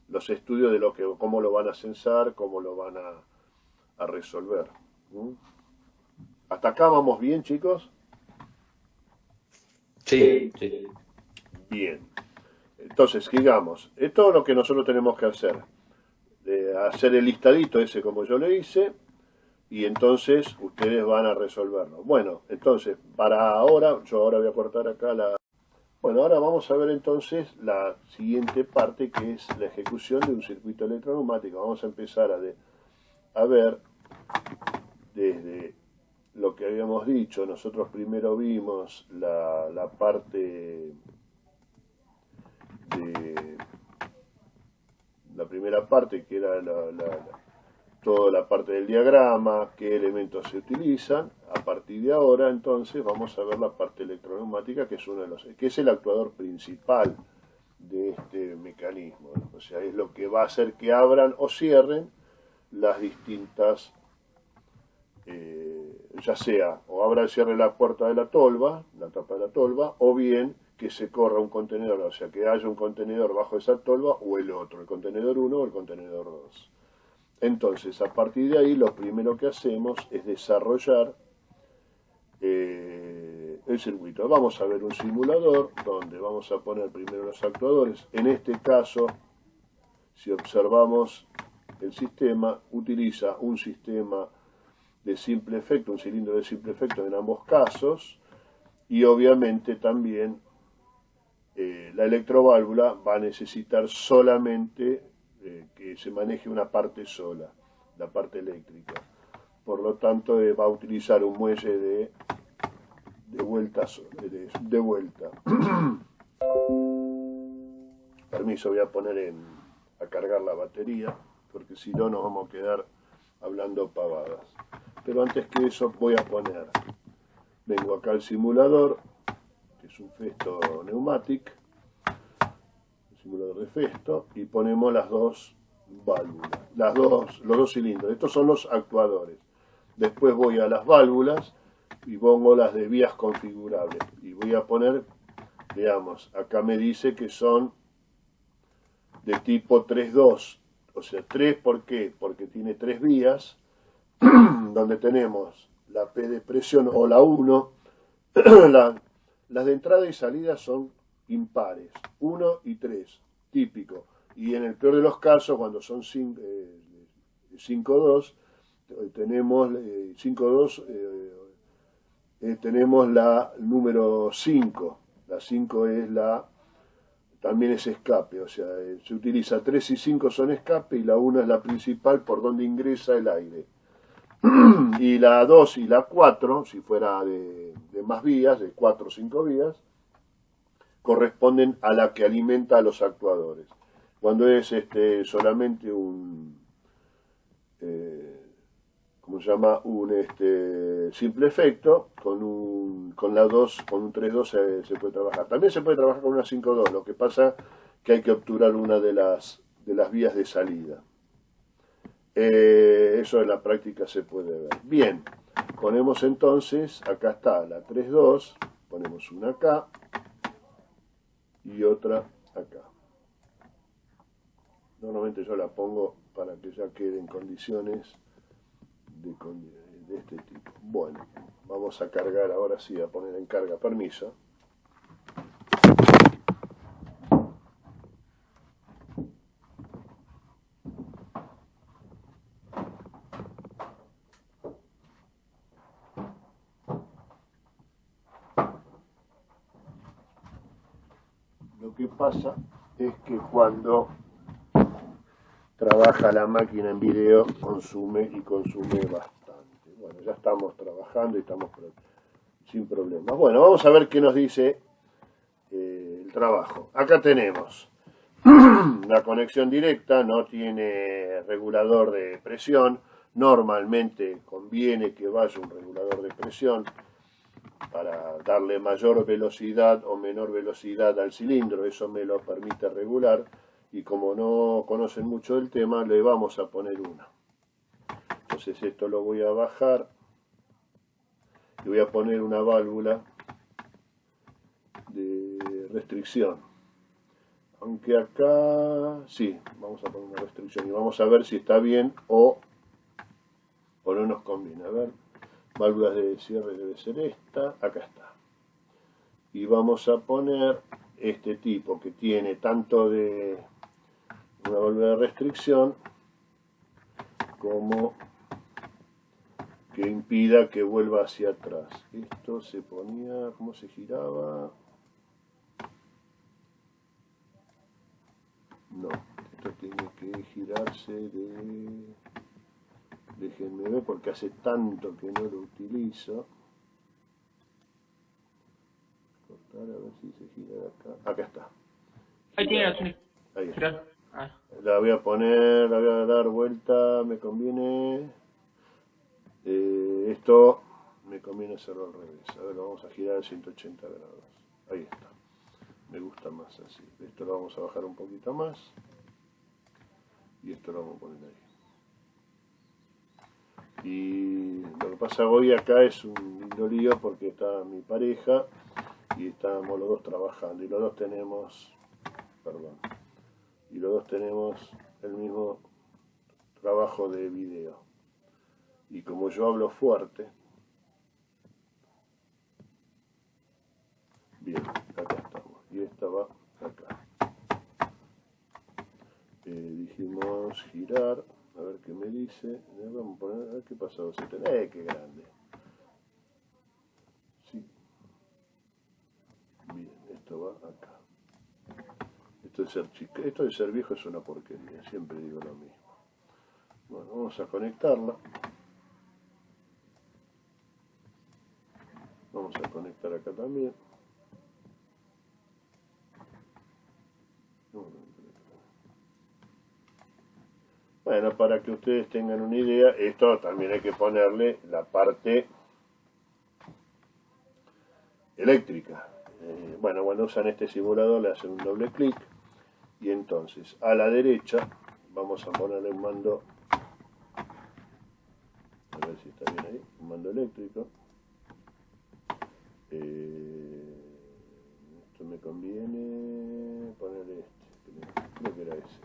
Speaker 1: los estudios de cómo lo van a censar, cómo lo van a resolver. ¿Hasta acá vamos bien, chicos?
Speaker 2: Sí, sí.
Speaker 1: Bien. Entonces, digamos, es todo lo que nosotros tenemos que hacer. Hacer el listadito ese como yo le hice, y entonces ustedes van a resolverlo. Bueno, entonces, para ahora, yo ahora voy a cortar acá la... Bueno, ahora vamos a ver entonces la siguiente parte, que es la ejecución de un circuito electroneumático. Vamos a empezar a ver desde lo que habíamos dicho. Nosotros primero vimos la parte de la primera parte, que era toda la parte del diagrama, qué elementos se utilizan. A partir de ahora, entonces, vamos a ver la parte electroneumática, que es que es el actuador principal de este mecanismo, ¿no? O sea, es lo que va a hacer que abran o cierren las distintas, ya sea o abra y cierre la puerta de la tolva, la tapa de la tolva, o bien que se corra un contenedor, o sea, que haya un contenedor bajo esa tolva o el otro, el contenedor 1 o el contenedor 2. Entonces, a partir de ahí, lo primero que hacemos es desarrollar el circuito. Vamos a ver un simulador donde vamos a poner primero los actuadores. En este caso, si observamos el sistema, utiliza un sistema de simple efecto, un cilindro de simple efecto en ambos casos, y obviamente también la electroválvula va a necesitar solamente que se maneje una parte sola, la parte eléctrica. Por lo tanto, va a utilizar un muelle de vuelta. Permiso, voy a poner a cargar la batería, porque si no nos vamos a quedar hablando pavadas. Pero antes que eso vengo acá al simulador, que es un Festo Neumatic, un simulador de Festo, y ponemos las dos válvulas, los dos cilindros. Estos son los actuadores. Después voy a las válvulas y pongo las de vías configurables. Y voy a poner, digamos, acá me dice que son de tipo 3-2. O sea, 3, ¿por qué? Porque tiene 3 vías, donde tenemos la P de presión o la 1. Las de entrada y salida son impares, 1 y 3, típico. Y en el peor de los casos, cuando son 5-2, tenemos 5-2, tenemos la número 5. La 5 también es escape, o sea, se utiliza 3 y 5 son escape, y la 1 es la principal por donde ingresa el aire. Y la 2 y la 4, si fuera de más vías, de 4 o 5 vías, corresponden a la que alimenta a los actuadores. Cuando es solamente un, ¿cómo se llama? Un simple efecto, con la 2, con un 3-2 se puede trabajar. También se puede trabajar con una 5-2, lo que pasa que hay que obturar una de las vías de salida. Eso en la práctica se puede ver. Bien, ponemos entonces, acá está la 3-2, ponemos una acá y otra acá. Normalmente yo la pongo para que ya quede en condiciones de este tipo. Bueno, vamos a cargar ahora sí, a poner en carga, permiso. Lo que pasa es que cuando trabaja la máquina en video consume bastante. Bueno, ya estamos trabajando y estamos sin problemas. Bueno, vamos a ver qué nos dice el trabajo. Acá tenemos la conexión directa, no tiene regulador de presión. Normalmente conviene que vaya un regulador de presión para darle mayor velocidad o menor velocidad al cilindro. Eso me lo permite regular, y como no conocen mucho del tema, le vamos a poner una. Entonces esto lo voy a bajar y voy a poner una válvula de restricción. Aunque acá, sí, vamos a poner una restricción y vamos a ver si está bien o no nos conviene. A ver, válvulas de cierre debe ser esta, acá está. Y vamos a poner este tipo que tiene tanto de una válvula de restricción como que impida que vuelva hacia atrás. Esto se ponía, ¿cómo se giraba? No, esto tiene que girarse de... Déjenme ver porque hace tanto que no lo utilizo. Cortar a ver si se gira de acá. Acá está.
Speaker 3: Ahí tiene la
Speaker 1: Ahí está.
Speaker 3: Girá. Ah.
Speaker 1: La voy a poner, la voy a dar vuelta, me conviene. Esto me conviene hacerlo al revés. A ver, lo vamos a girar a 180 grados. Ahí está. Me gusta más así. Esto lo vamos a bajar un poquito más. Y esto lo vamos a poner ahí. Y lo que pasa hoy acá es un lindo lío porque está mi pareja y estamos los dos trabajando y los dos tenemos, y los dos tenemos el mismo trabajo de video. Y como yo hablo fuerte, bien, acá estamos. Y esta va acá. Dijimos girar, a ver qué me dice. Vamos a poner, a ver qué pasó. Qué grande. Sí. Bien, esto va acá. Esto de ser viejo es una porquería, siempre digo lo mismo. Bueno, vamos a conectarla. Vamos a conectar acá también. Bueno, para que ustedes tengan una idea, esto también hay que ponerle la parte eléctrica. Bueno, cuando usan este simulador le hacen un doble clic y entonces a la derecha vamos a ponerle un mando, a ver si está bien ahí, un mando eléctrico. Esto me conviene ponerle este, creo que era ese.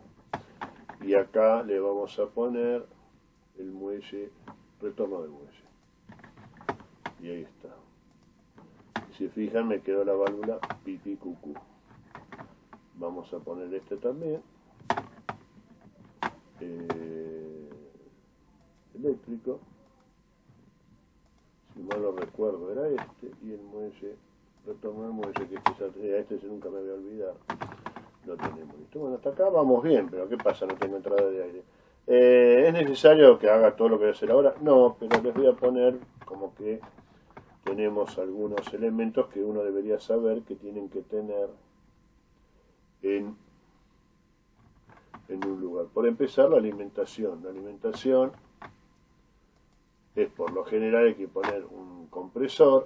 Speaker 1: Y acá le vamos a poner el muelle, retorno del muelle. Y ahí está. Si se fijan me quedó la válvula pipí cucú. Vamos a poner este también. Eléctrico. Si mal lo recuerdo era este. Y el muelle, retorno del muelle, que este nunca me voy a olvidar. Lo tenemos listo. Bueno, hasta acá vamos bien, pero ¿qué pasa? No tengo entrada de aire. ¿Es necesario que haga todo lo que voy a hacer ahora? No, pero les voy a poner como que tenemos algunos elementos que uno debería saber que tienen que tener en un lugar. Por empezar, la alimentación. La alimentación es, por lo general, hay que poner un compresor.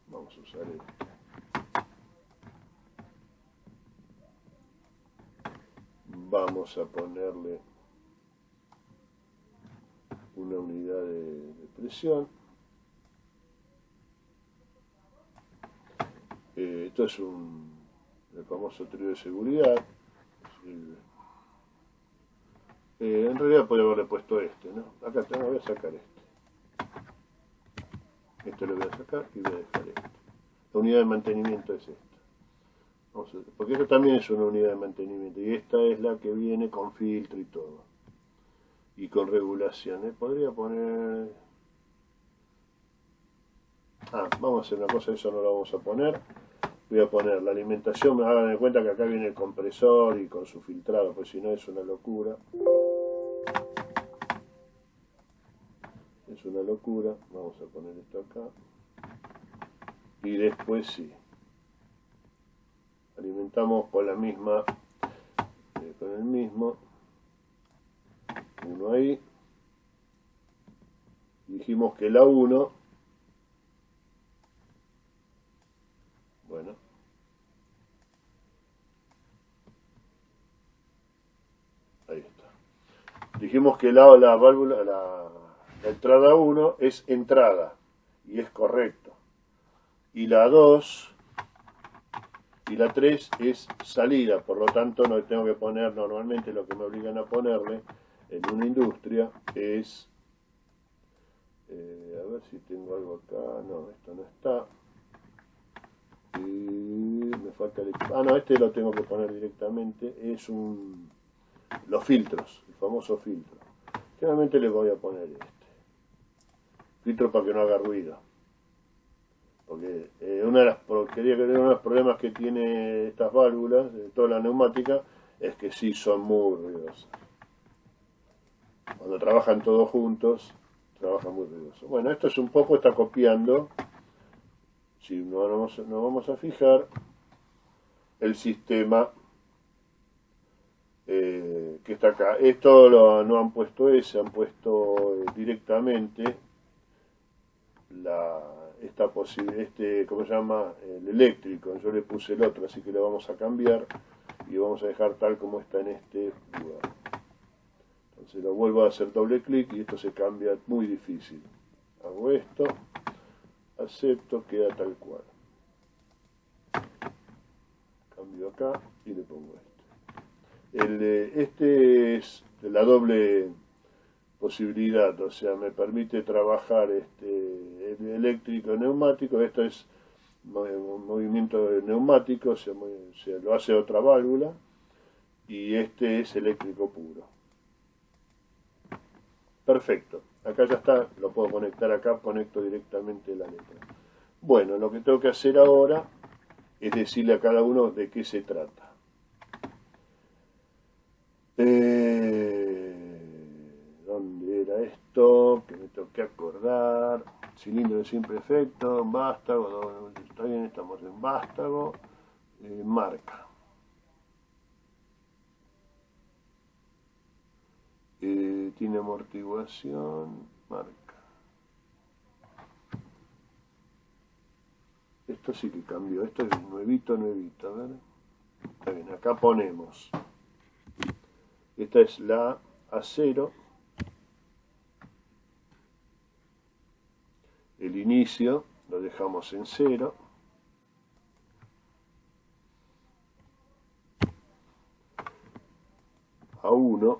Speaker 1: Vamos a usar este. Vamos a ponerle una unidad de presión. Esto es el famoso trío de seguridad. En realidad podría haberle puesto este, ¿no? Acá voy a sacar este. Esto lo voy a sacar y voy a dejar este. La unidad de mantenimiento es esta. Porque esto también es una unidad de mantenimiento y esta es la que viene con filtro y todo. Y con regulación. Podría poner... vamos a hacer una cosa, eso no lo vamos a poner. Voy a poner la alimentación, hagan de cuenta que acá viene el compresor y con su filtrado, pues si no es una locura. Es una locura. Vamos a poner esto acá. Y después sí. Alimentamos con la misma, con el mismo. Uno ahí. Dijimos que la 1. Bueno. Ahí está. Dijimos que la válvula, la entrada 1 es entrada. Y es correcto. Y la 2 y la 3 es salida, por lo tanto no tengo que poner, normalmente lo que me obligan a ponerle en una industria es, a ver si tengo algo acá, no, esto no está, y me falta el, no, este lo tengo que poner directamente, es los filtros, el famoso filtro. Generalmente le voy a poner este filtro para que no haga ruido, porque uno de los problemas que tiene estas válvulas, de toda la neumática, es que sí son muy ruidosas. Cuando trabajan todos juntos, trabajan muy ruidosos. Bueno, esto es un poco, está copiando, si nos vamos a fijar, el sistema que está acá. Esto no han puesto ese, han puesto directamente ¿cómo se llama? El eléctrico. Yo le puse el otro, así que lo vamos a cambiar y vamos a dejar tal como está en este lugar. Entonces lo vuelvo a hacer doble clic y esto se cambia, muy difícil. Hago esto, acepto, queda tal cual. Cambio acá y le pongo este. Este es la doble posibilidad, o sea, me permite trabajar el eléctrico neumático. Esto es un movimiento neumático, se lo hace otra válvula, y este es eléctrico puro. Perfecto, acá ya está, lo puedo conectar acá, conecto directamente la letra. Bueno, lo que tengo que hacer ahora es decirle a cada uno de qué se trata. ¿Dónde era esto? Que me tengo que acordar. Cilindro de simple efecto, vástago, está bien, estamos en vástago. Marca. Tiene amortiguación, marca. Esto sí que cambió, esto es nuevito, a ver. Está bien, acá ponemos. Esta es la A0. El inicio lo dejamos en 0. A1.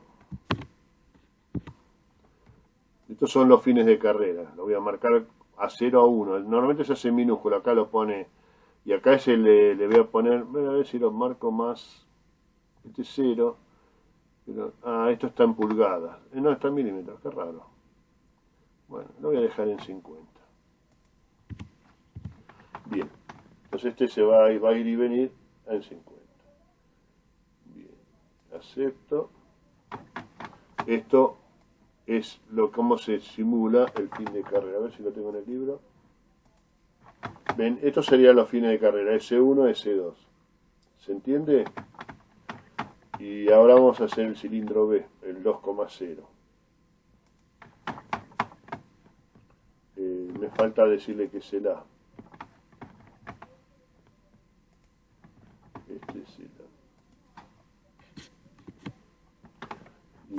Speaker 1: Estos son los fines de carrera. Lo voy a marcar A0, A1. Normalmente se hace en minúscula. Acá lo pone. Y acá le voy a poner. Voy a ver si lo marco más. Este es 0. Pero, esto está en pulgadas. No, está en milímetros. Qué raro. Bueno, lo voy a dejar en 50. Bien. Entonces este se va a ir y venir en 50. Bien. Acepto. Esto es cómo se simula el fin de carrera. A ver si lo tengo en el libro. Ven, estos serían los fines de carrera. S1, S2. ¿Se entiende? Y ahora vamos a hacer el cilindro B, el 2,0. Me falta decirle que es el A. Este es el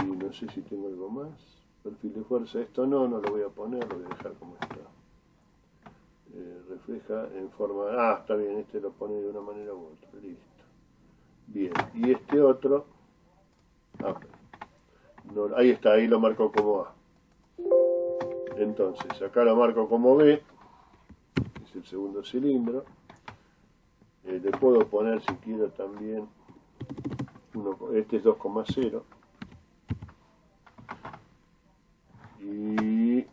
Speaker 1: A. Y no sé si tengo algo más. Perfil de fuerza. Esto no lo voy a poner, lo voy a dejar como está. Refleja en forma... está bien, este lo pone de una manera u otra. Listo. Bien, y este otro... no, ahí está, ahí lo marco como A. Entonces, acá lo marco como B, que es el segundo cilindro. Le puedo poner, si quiero, también este es 2,0. Y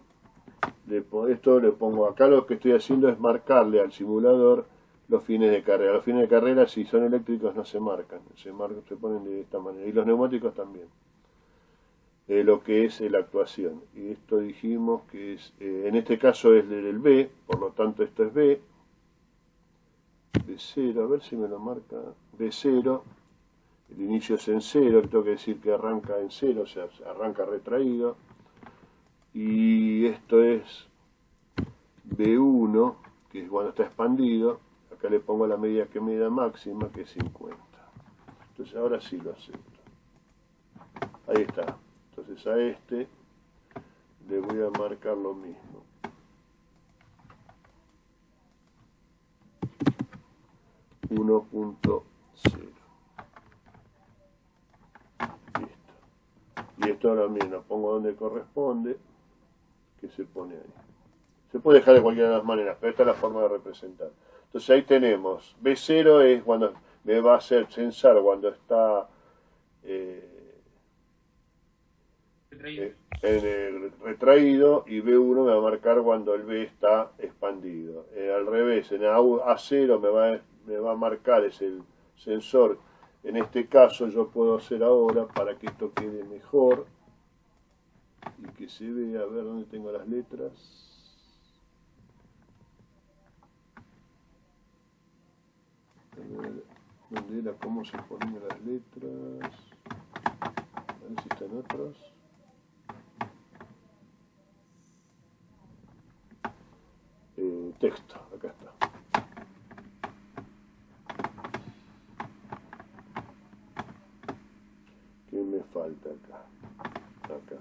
Speaker 1: esto le pongo acá. Lo que estoy haciendo es marcarle al simulador los fines de carrera. Los fines de carrera, si son eléctricos, no se marcan, se ponen de esta manera. Y los neumáticos también. Lo que es la actuación. Y esto dijimos que es, en este caso es el B, por lo tanto esto es B. B0, a ver si me lo marca. B0, el inicio es en 0, tengo que decir que arranca en 0, o sea, arranca retraído. Y esto es B1, que es cuando está expandido. Acá le pongo la medida que me da máxima, que es 50. Entonces ahora sí lo acepto. Ahí está. Entonces a este le voy a marcar lo mismo. 1.0. Listo. Y esto ahora mismo lo pongo donde corresponde, que se pone ahí. Se puede dejar de cualquiera de las maneras, pero esta es la forma de representar. Entonces ahí tenemos, B0 es cuando me va a hacer censar cuando está en el retraído, y B1 me va a marcar cuando el B está expandido. Al revés, en A0 me va a marcar, es el sensor. En este caso yo puedo hacer ahora, para que esto quede mejor y que se vea, a ver dónde tengo las letras. A ver, ¿dónde era? ¿Cómo se ponían las letras? A ver si están otras. Texto, acá está. ¿Qué me falta acá? Acá.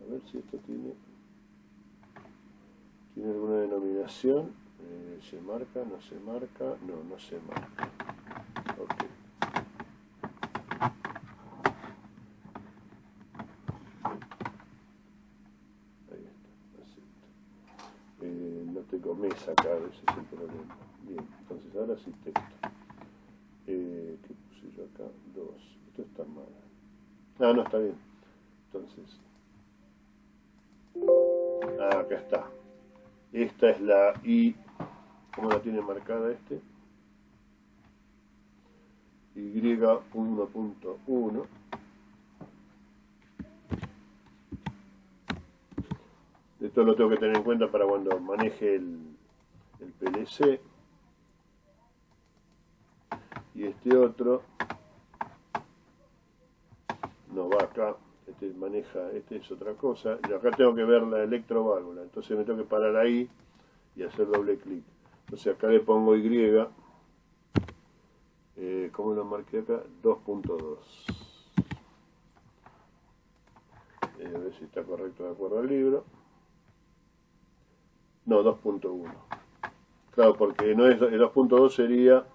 Speaker 1: A ver si esto tiene alguna denominación. ¿Se marca? ¿No se marca? No, no se marca. Ok. Ahí está, acepto. No tengo mesa acá, ese es el problema. Bien, entonces ahora sí texto. ¿Qué puse yo acá? 2. Esto está mal. Ah, no, está bien. Entonces. Acá está. Esta es la I. ¿Cómo la tiene marcada este? Y1.1. Esto lo tengo que tener en cuenta para cuando maneje el PLC. Y este otro no va acá. Este maneja, este es otra cosa. Y acá tengo que ver la electroválvula. Entonces me tengo que parar ahí y hacer doble clic. Entonces acá le pongo Y. ¿Cómo lo marqué acá? 2.2. A ver si está correcto de acuerdo al libro. No, 2.1. Claro, porque no es, el 2.2 sería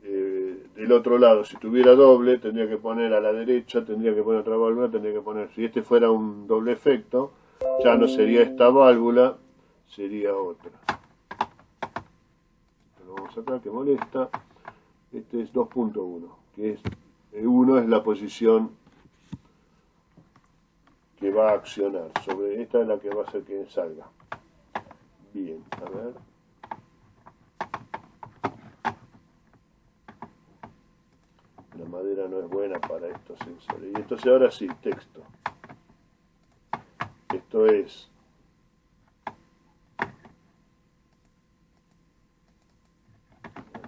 Speaker 1: del otro lado. Si tuviera doble, tendría que poner a la derecha, tendría que poner otra válvula, tendría que poner... Si este fuera un doble efecto, ya no sería esta válvula, sería otra. Lo vamos acá, que molesta. Este es 2.1, que es 1 es la posición que va a accionar. Sobre esta es la que va a hacer que salga. Bien, a ver. La madera no es buena para estos sensores. Y entonces ahora sí, texto. Esto es...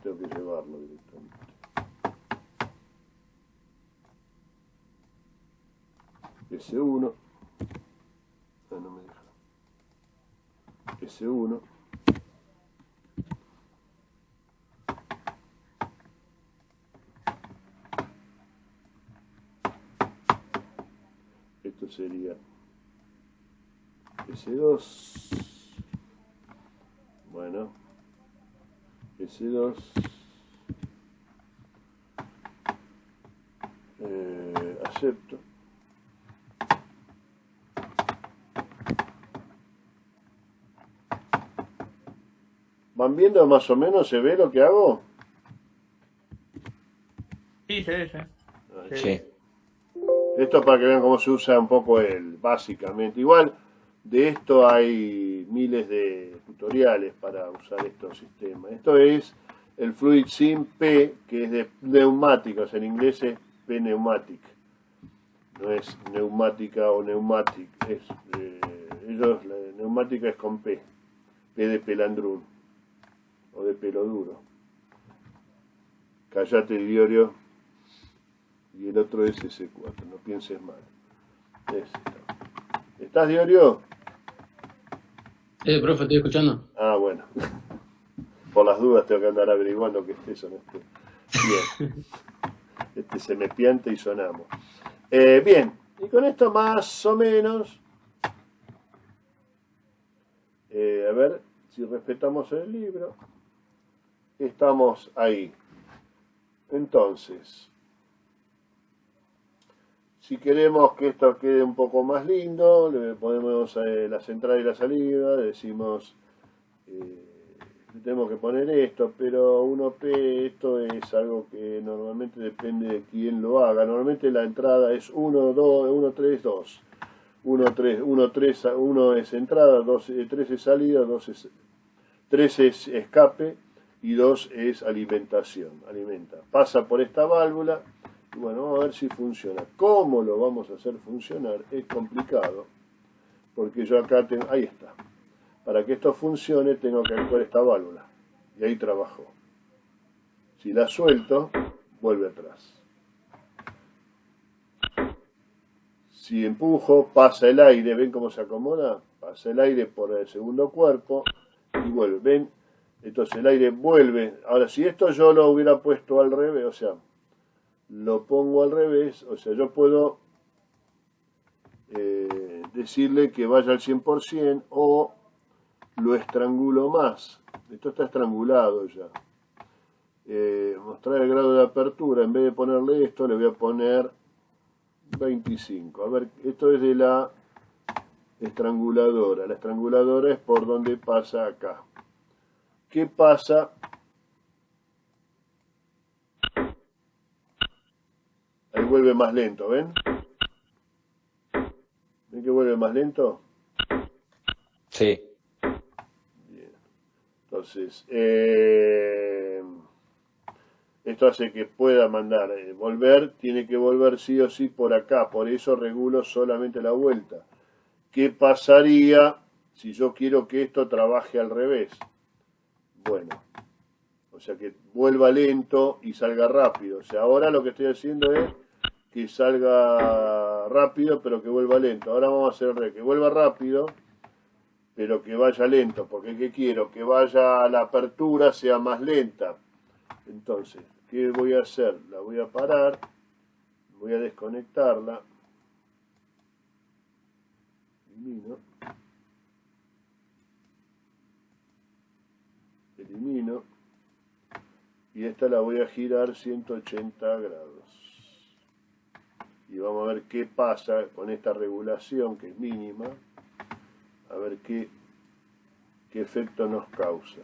Speaker 1: Tengo que llevarlo directamente. S1. Ah, no me deja. S1. Esto sería S2. Bueno. S2. Acepto. ¿Van viendo más o menos? ¿Se ve lo que hago?
Speaker 3: Sí, se ve, sí.
Speaker 2: Sí.
Speaker 1: Esto para que vean cómo se usa un poco básicamente. Igual de esto hay miles de tutoriales para usar estos sistemas. Esto es el FluidSim P, que es de neumáticos. En inglés es P-Pneumatic. No es neumática o pneumatic. La neumática es con P. P de pelandrún. O de pelo duro. Callate, Diorio. Y el otro es S4, no pienses mal. ¿Estás, Diorio?
Speaker 4: Profe, estoy escuchando.
Speaker 1: Ah, bueno. Por las dudas tengo que andar averiguando que estés o no estés. Bien. Se me pianta y sonamos. Bien, y con esto más o menos... a ver, Si respetamos el libro, estamos ahí. Entonces, si queremos que esto quede un poco más lindo, le ponemos la entrada y la salida, decimos, le tenemos que poner esto, pero 1P, esto es algo que normalmente depende de quién lo haga. Normalmente la entrada es 1, 2, 1, 3, 2. 1, 3, 1, 3, 1 es entrada, 3 es salida, 3 es escape y 2 es alimentación. Alimenta. Pasa por esta válvula y bueno, vamos a ver si funciona. ¿Cómo lo vamos a hacer funcionar? Es complicado porque yo acá tengo, ahí está. Para que esto funcione tengo que actuar esta válvula y ahí trabajó. Si la suelto, vuelve atrás. Si empujo, pasa el aire, ¿ven cómo se acomoda? Pasa el aire por el segundo cuerpo y vuelve, ¿ven? Entonces el aire vuelve. Ahora, si esto yo lo hubiera puesto al revés, o sea, lo pongo al revés, o sea, yo puedo decirle que vaya al 100% o lo estrangulo más. Esto está estrangulado ya. Mostrar el grado de apertura, en vez de ponerle esto, le voy a poner 25. A ver, esto es de la estranguladora. La estranguladora es por donde pasa acá. ¿Qué pasa? Ahí vuelve más lento, ¿ven? ¿Ven que vuelve más lento?
Speaker 2: Sí.
Speaker 1: Bien. Entonces, esto hace que pueda mandar, volver, tiene que volver sí o sí por acá, por eso regulo solamente la vuelta. ¿Qué pasaría si yo quiero que esto trabaje al revés? Bueno, o sea que vuelva lento y salga rápido. O sea, ahora lo que estoy haciendo es que salga rápido pero que vuelva lento. Ahora vamos a hacer que vuelva rápido pero que vaya lento, porque ¿qué quiero? Que vaya a la apertura, sea más lenta. Entonces, ¿qué voy a hacer? La voy a parar, voy a desconectarla, elimino, y esta la voy a girar 180 grados. Y vamos a ver qué pasa con esta regulación, que es mínima, a ver qué efecto nos causa.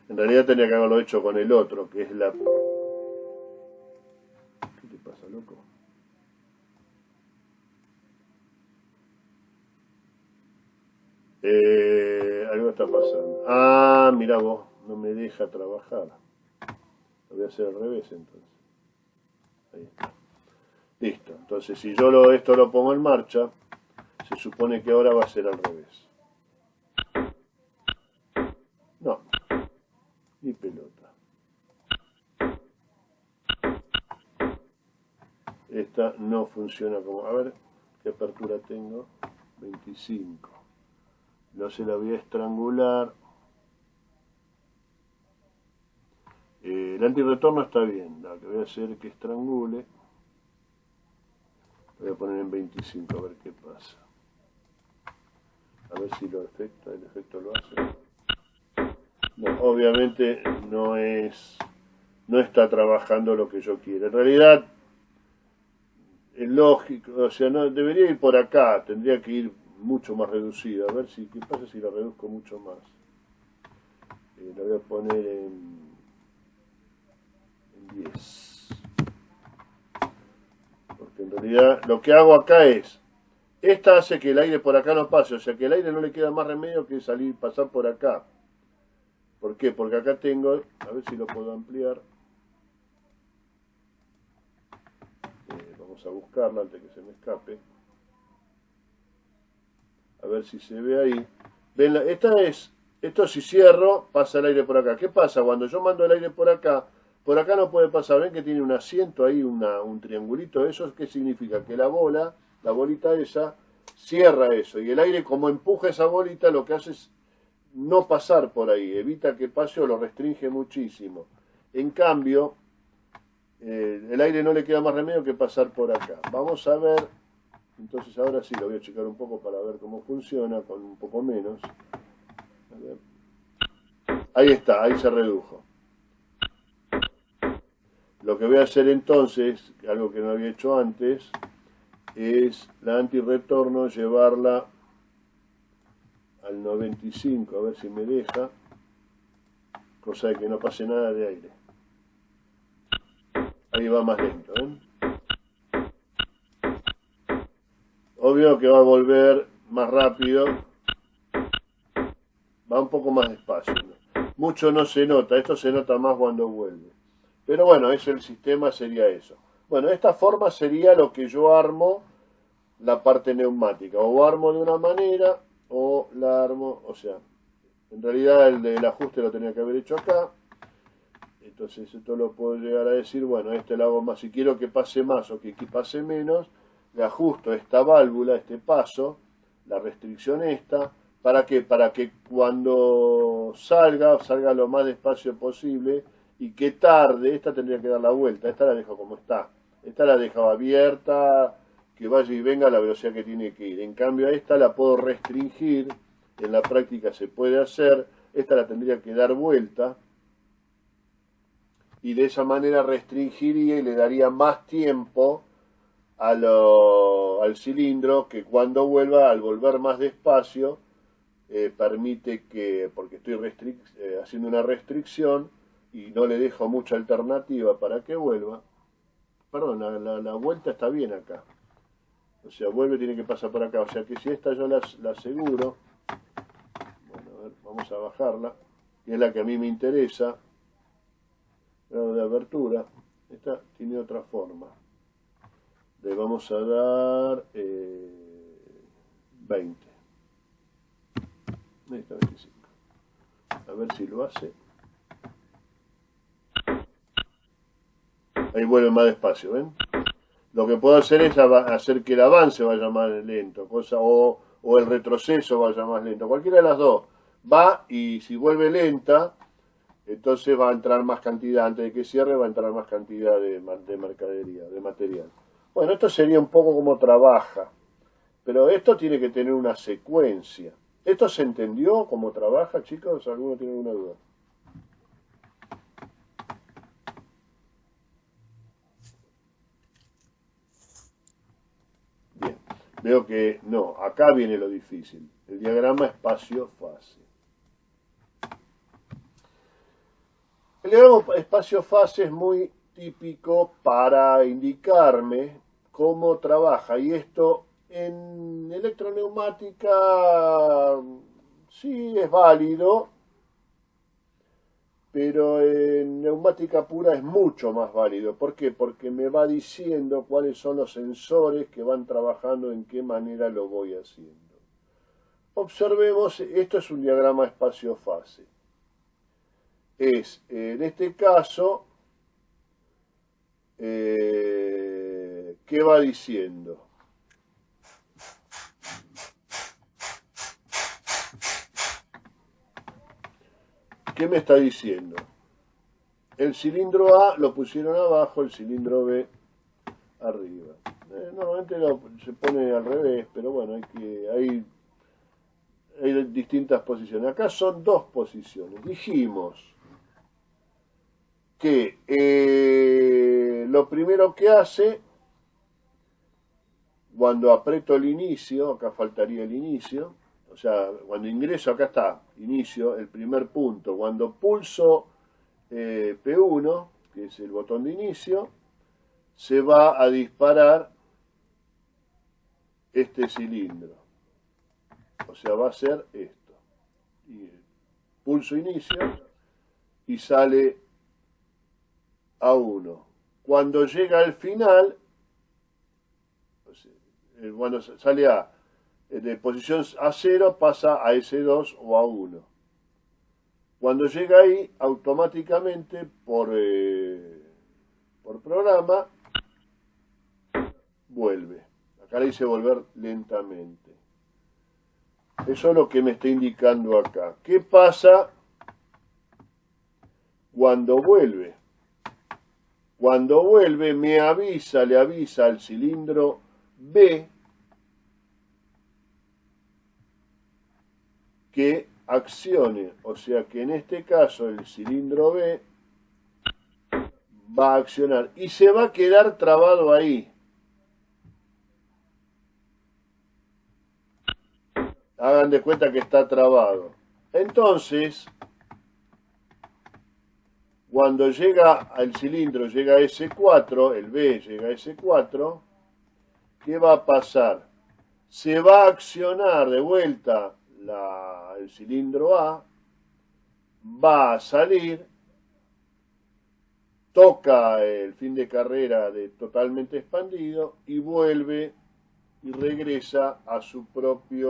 Speaker 1: En realidad tenía que haberlo hecho con el otro, que es la... ¿Qué te pasa, loco? Algo está pasando. Ah, mira vos, no me deja trabajar. Lo voy a hacer al revés entonces. Ahí está. Listo. Entonces si yo esto lo pongo en marcha, se supone que ahora va a ser al revés. No, ni pelota. Esta no funciona como... A ver, ¿qué apertura tengo? 25. No se la voy a estrangular. El antirretorno está bien. Lo que voy a hacer es que estrangule. Lo voy a poner en 25 a ver qué pasa. A ver si el efecto lo hace. No, obviamente no está trabajando lo que yo quiero. En realidad es lógico, o sea, no debería ir por acá, tendría que ir mucho más reducido. A ver qué pasa si lo reduzco mucho más. Lo voy a poner en 10. Porque en realidad lo que hago acá es, esta hace que el aire por acá no pase, o sea que el aire no le queda más remedio que pasar por acá. ¿Por qué? Porque acá tengo, a ver si lo puedo ampliar. Vamos a buscarla antes que se me escape. A ver si se ve ahí. ¿Ven? Esto si cierro, pasa el aire por acá. ¿Qué pasa? Cuando yo mando el aire por acá no puede pasar. ¿Ven que tiene un asiento ahí, un triangulito? ¿Eso qué significa? Que la bolita esa, cierra eso. Y el aire, como empuja esa bolita, lo que hace es no pasar por ahí. Evita que pase o lo restringe muchísimo. En cambio, el aire no le queda más remedio que pasar por acá. Vamos a ver Entonces ahora sí lo voy a checar un poco para ver cómo funciona, con un poco menos. A ver. Ahí está, ahí se redujo. Lo que voy a hacer entonces, algo que no había hecho antes, es la antirretorno llevarla al 95, a ver si me deja, cosa de que no pase nada de aire. Ahí va más lento, ¿ven? Obvio que va a volver más rápido, va un poco más despacio, ¿no? Mucho no se nota, esto se nota más cuando vuelve. Pero bueno, eso, el sistema sería eso. Bueno, de esta forma sería lo que yo armo la parte neumática. O armo de una manera, o la armo, o sea, en realidad el del ajuste lo tenía que haber hecho acá. Entonces esto lo puedo llegar a decir, bueno, este lo hago más. Si quiero que pase más o que pase menos, le ajusto esta válvula, este paso, la restricción esta. ¿Para qué? Para que cuando salga lo más despacio posible y que tarde. Esta tendría que dar la vuelta, esta la dejo como está. Esta la dejo abierta, que vaya y venga a la velocidad que tiene que ir. En cambio a esta la puedo restringir, en la práctica se puede hacer, esta la tendría que dar vuelta y de esa manera restringiría y le daría más tiempo al cilindro, que cuando vuelva, al volver más despacio, permite que, porque estoy haciendo una restricción y no le dejo mucha alternativa para que vuelva. Perdón, la vuelta está bien acá. O sea, vuelve, tiene que pasar por acá. O sea que si esta yo la aseguro, bueno, a ver, vamos a bajarla, que es la que a mí me interesa, grado de abertura. Esta tiene otra forma. Le vamos a dar 20. Ahí está 25. A ver si lo hace. Ahí vuelve más despacio, ¿ven? Lo que puedo hacer es hacer que el avance vaya más lento, o el retroceso vaya más lento. Cualquiera de las dos. Va y si vuelve lenta, entonces va a entrar más cantidad, antes de que cierre va a entrar más cantidad de mercadería, de material. Bueno, esto sería un poco como trabaja, pero esto tiene que tener una secuencia. ¿Esto se entendió cómo trabaja, chicos? ¿Alguno tiene alguna duda? Bien, veo que no, acá viene lo difícil. El diagrama espacio-fase. El diagrama espacio-fase es muy típico para indicarme cómo trabaja, y esto en electroneumática sí es válido, pero en neumática pura es mucho más válido. ¿Por qué? Porque me va diciendo cuáles son los sensores que van trabajando, en qué manera lo voy haciendo. Observemos, esto es un diagrama espacio-fase. Es, en este caso, ¿qué va diciendo? ¿Qué me está diciendo? El cilindro A lo pusieron abajo, el cilindro B arriba. Normalmente se pone al revés, pero bueno, hay distintas posiciones. Acá son dos posiciones. Dijimos que lo primero que hace, cuando aprieto el inicio, acá faltaría el inicio, o sea, cuando ingreso, acá está, inicio, el primer punto. Cuando pulso P1, que es el botón de inicio, se va a disparar este cilindro. O sea, va a ser esto. Y pulso inicio y sale A1. Cuando llega al final, cuando sale de posición A0 pasa a S2 o A1. Cuando llega ahí, automáticamente por programa, vuelve. Acá le dice volver lentamente. Eso es lo que me está indicando acá. ¿Qué pasa cuando vuelve? Cuando vuelve le avisa al cilindro B que accione, o sea que en este caso el cilindro B va a accionar y se va a quedar trabado ahí. Hagan de cuenta que está trabado. Entonces, cuando llega al cilindro, llega a S4, el B llega a S4, ¿qué va a pasar? Se va a accionar de vuelta el cilindro A, va a salir, toca el fin de carrera de totalmente expandido y vuelve y regresa a su propia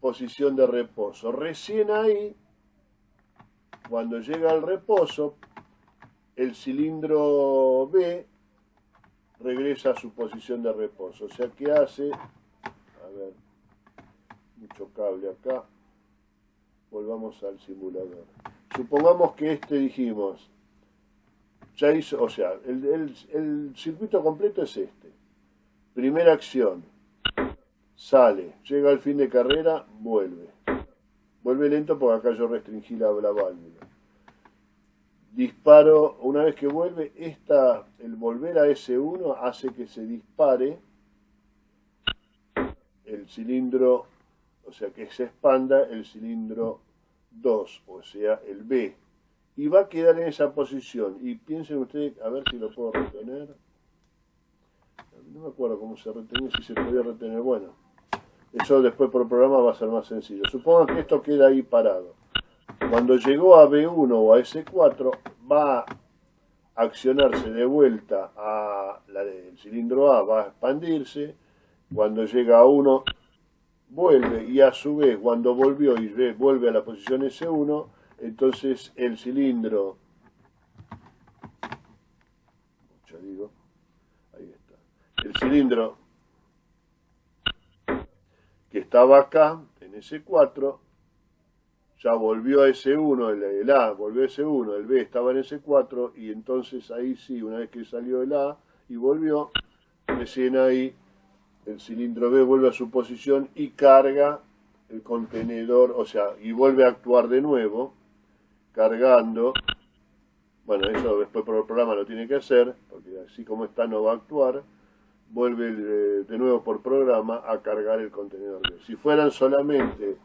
Speaker 1: posición de reposo. Recién ahí, cuando llega al reposo, el cilindro B regresa a su posición de reposo. O sea que hace, a ver, mucho cable acá, volvamos al simulador. Supongamos que dijimos, ya hizo, o sea, el circuito completo es este. Primera acción, sale, llega al fin de carrera, vuelve. Vuelve lento porque acá yo restringí la válvula. Disparo, una vez que vuelve, el volver a S1 hace que se dispare el cilindro, o sea que se expanda el cilindro 2, o sea el B. Y va a quedar en esa posición. Y piensen ustedes, a ver si lo puedo retener. No me acuerdo cómo se retenía, si se podía retener. Bueno, eso después por programa va a ser más sencillo. Supongan que esto queda ahí parado. Cuando llegó a B1 o a S4, va a accionarse de vuelta el cilindro A, va a expandirse. Cuando llega a 1, vuelve, y a su vez, cuando volvió y vuelve a la posición S1, entonces el cilindro, ya digo, ahí está, el cilindro que estaba acá, en S4, ya volvió a S1, el A volvió a S1, el B estaba en S4, y entonces ahí sí, una vez que salió el A y volvió, recién ahí el cilindro B vuelve a su posición y carga el contenedor, o sea, y vuelve a actuar de nuevo, cargando. Bueno, eso después por el programa lo tiene que hacer, porque así como está no va a actuar. Vuelve de nuevo por programa a cargar el contenedor B. Si fueran solamente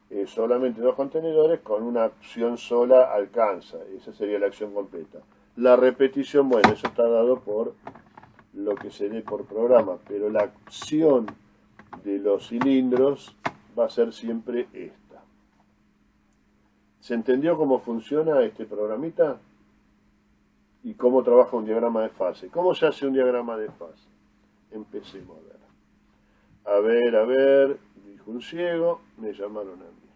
Speaker 1: dos contenedores, con una acción sola alcanza. Esa sería la acción completa. La repetición, bueno, eso está dado por lo que se dé por programa, pero la acción de los cilindros va a ser siempre esta. ¿Se entendió cómo funciona este programita? ¿Y cómo trabaja un diagrama de fase? ¿Cómo se hace un diagrama de fase? Empecemos a ver. A ver, dijo un ciego, me llamaron a mí.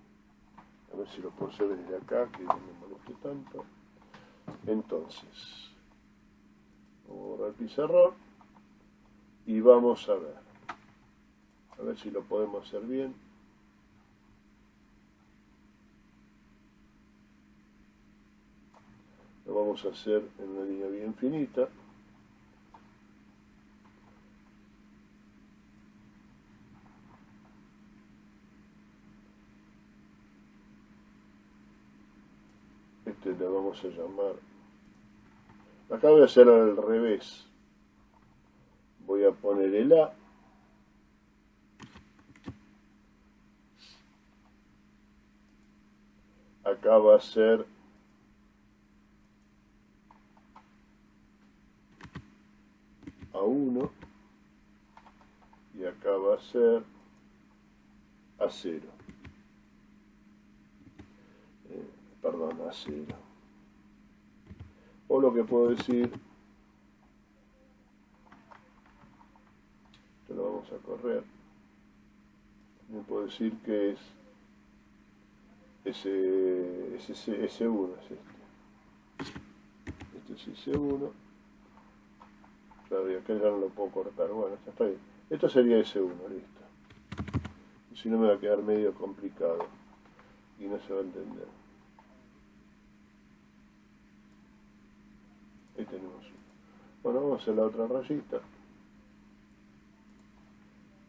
Speaker 1: A ver si lo puedo hacer desde acá, que no me moleste tanto. Entonces, vamos a borrar el pizarrón y vamos a ver. A ver si lo podemos hacer bien. Lo vamos a hacer en una línea bien finita. Le vamos a llamar. Acá voy a hacer al revés. Voy a poner el A. Acá va a ser A1 y acá va a ser A0. Perdón, A0. O lo que puedo decir, esto lo vamos a correr, también puedo decir que es S1 es este. Este es S1. Claro, y acá ya no lo puedo cortar. Bueno, ya está bien. Esto sería S1, listo. Y si no me va a quedar medio complicado y no se va a entender. Ahí tenemos uno. Bueno, vamos a hacer la otra rayita.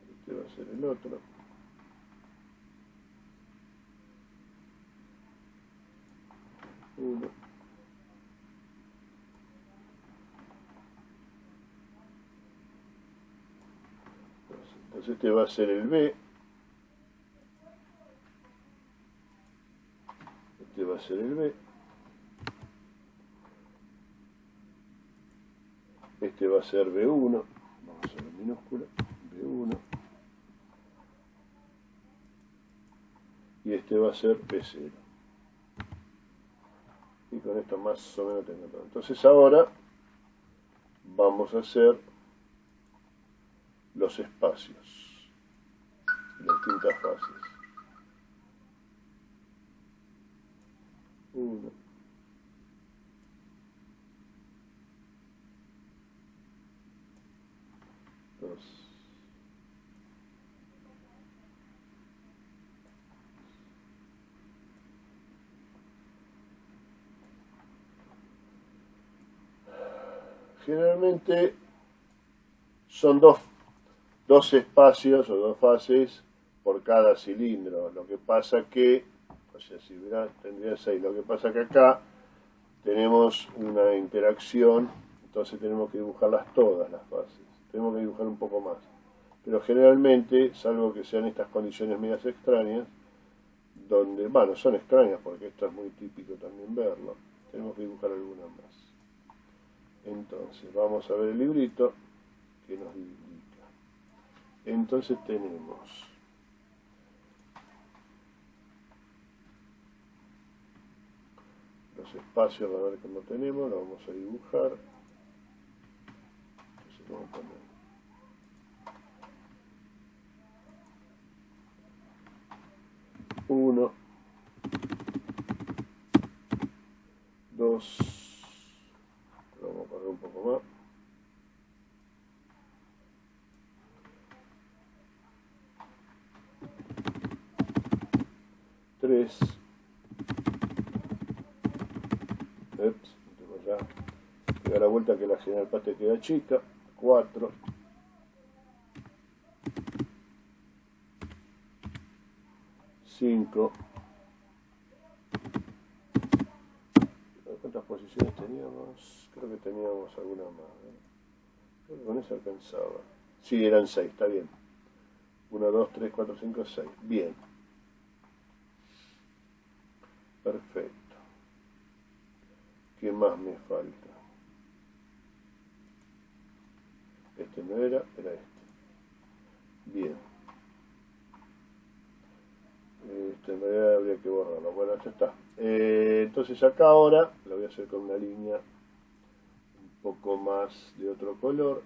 Speaker 1: Este va a ser el otro. Entonces este va a ser el B. Este va a ser el B. Este va a ser B1. Vamos a hacerlo en minúscula. B1. Y este va a ser B0. Y con esto más o menos tengo todo. Entonces ahora vamos a hacer los espacios y las distintas fases. 1, 2, generalmente son dos espacios o dos fases por cada cilindro. Lo que pasa que, o sea, si hubiera, tendría 6. Lo que pasa que acá tenemos una interacción, entonces tenemos que dibujarlas todas las fases. Tenemos que dibujar un poco más. Pero generalmente, salvo que sean estas condiciones medias extrañas, donde, bueno, son extrañas porque esto es muy típico también verlo, tenemos que dibujar alguna más. Entonces, vamos a ver el librito que nos indica. Entonces tenemos los espacios, a ver cómo tenemos, lo vamos a dibujar. Entonces vamos a poner 1, 2, vamos a correr un poco más. 3, ya pega la vuelta que la general parte queda chica. 4, 5. ¿Cuántas posiciones teníamos? Creo que teníamos alguna más. Creo que con eso alcanzaba. Sí, eran 6, está bien. 1, 2, 3, 4, 5, 6. Bien. Perfecto. ¿Qué más me falta? Este no era este. Bien. En realidad habría que borrarlo. Bueno, ya está. Entonces acá ahora lo voy a hacer con una línea un poco más de otro color.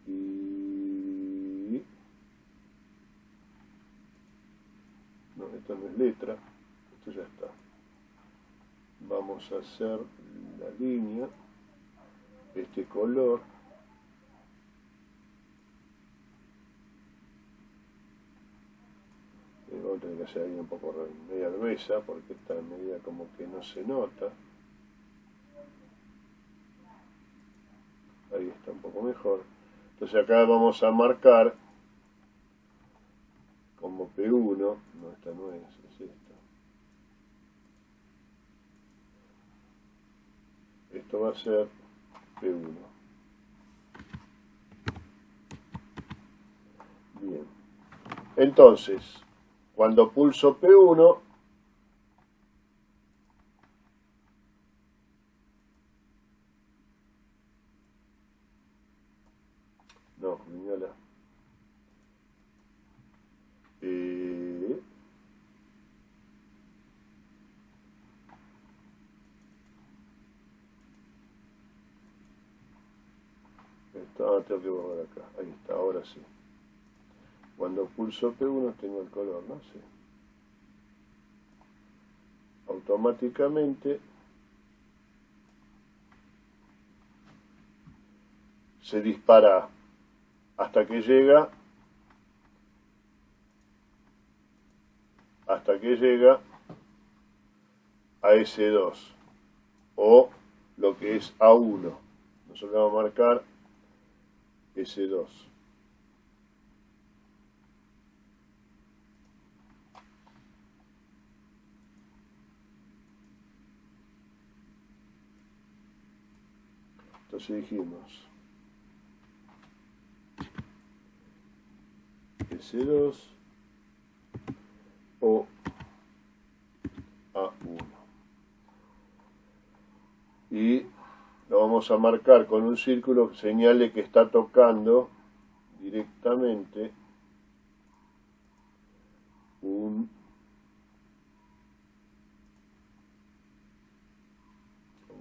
Speaker 1: Y... no, esto no es letra. Esto ya está. Vamos a hacer la línea, este color. Vamos a tener que hacer ahí un poco media gruesa porque esta medida como que no se nota. Ahí está un poco mejor. Entonces acá vamos a marcar como P1, no, esta no es esta. Esto va a ser P1. Bien. Entonces, cuando pulso P1, no, Miñola. Tengo que borrar acá. Ahí está, ahora sí. Cuando pulso P1 tengo el color, ¿no? Sí. Automáticamente se dispara hasta que llega a S2 o lo que es A1. Nosotros vamos a marcar S2. Entonces dijimos S2 o A1. Y lo vamos a marcar con un círculo que señale que está tocando directamente un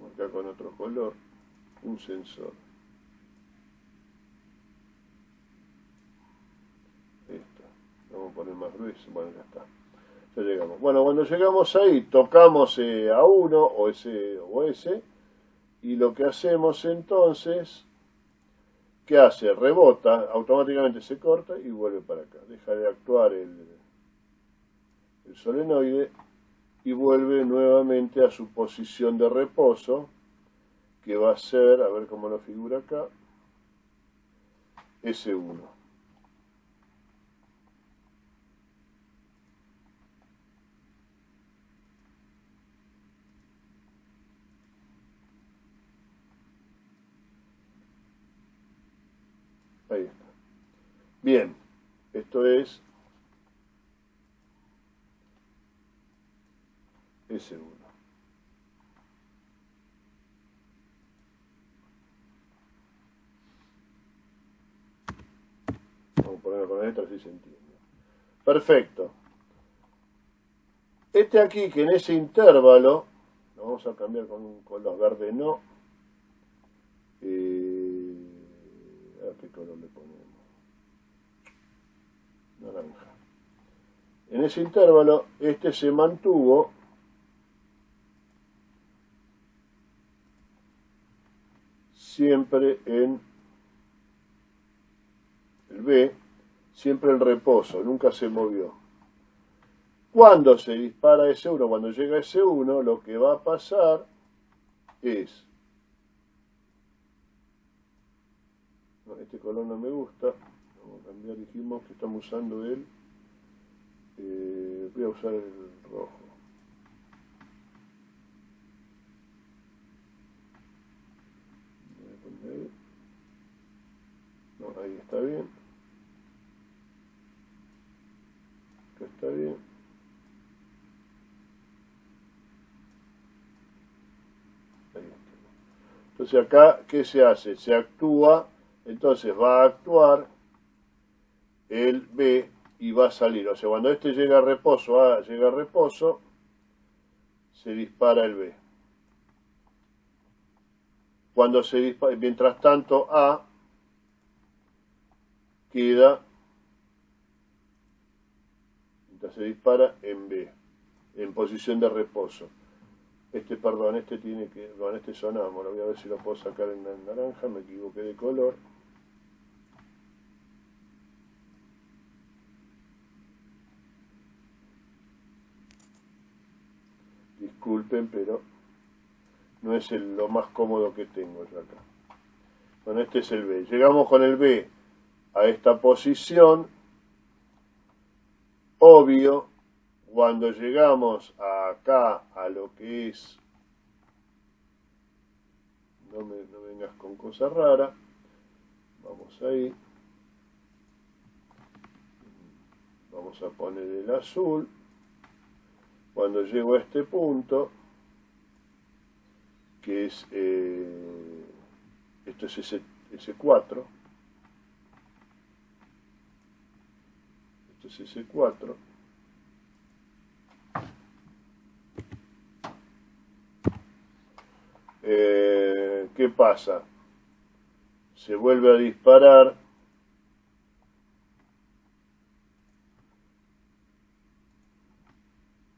Speaker 1: marcar con otro color un sensor. Esto, vamos a poner más grueso, bueno, ya está. Ya llegamos. Bueno, cuando llegamos ahí, tocamos A1 o S, y lo que hacemos entonces, ¿qué hace? Rebota, automáticamente se corta y vuelve para acá. Deja de actuar el solenoide y vuelve nuevamente a su posición de reposo, que va a ser, a ver cómo lo figura acá, S1. Ahí está. Bien, esto es S1. Vamos a ponerlo con la letra así se entiende. Perfecto. Este aquí, que en ese intervalo, lo vamos a cambiar con un color verde, no. A ver qué color le ponemos. Naranja. En ese intervalo, este se mantuvo siempre en el B, siempre en reposo, nunca se movió. Cuando se dispara S1, cuando llega S1, lo que va a pasar es... No, este color no me gusta, vamos a cambiar, dijimos que estamos usando el... voy a usar el rojo. No, ahí está bien. Acá está bien. Ahí está. Entonces acá, ¿qué se hace? Se actúa, entonces va a actuar el B y va a salir. O sea, cuando este llega a reposo, A llega a reposo, se dispara el B. Cuando se dispara, mientras tanto A queda, mientras se dispara en B, en posición de reposo. Perdón, tiene que, con este sonamos, lo voy a ver si lo puedo sacar en naranja, me equivoqué de color. Disculpen, pero no es lo más cómodo que tengo yo acá. Bueno, este es el B. Llegamos con el B a esta posición. Obvio, cuando llegamos acá a lo que es... No vengas con cosas raras. Vamos ahí. Vamos a poner el azul. Cuando llego a este punto, que es... esto es S4. Esto es S4. ¿Qué pasa? Se vuelve a disparar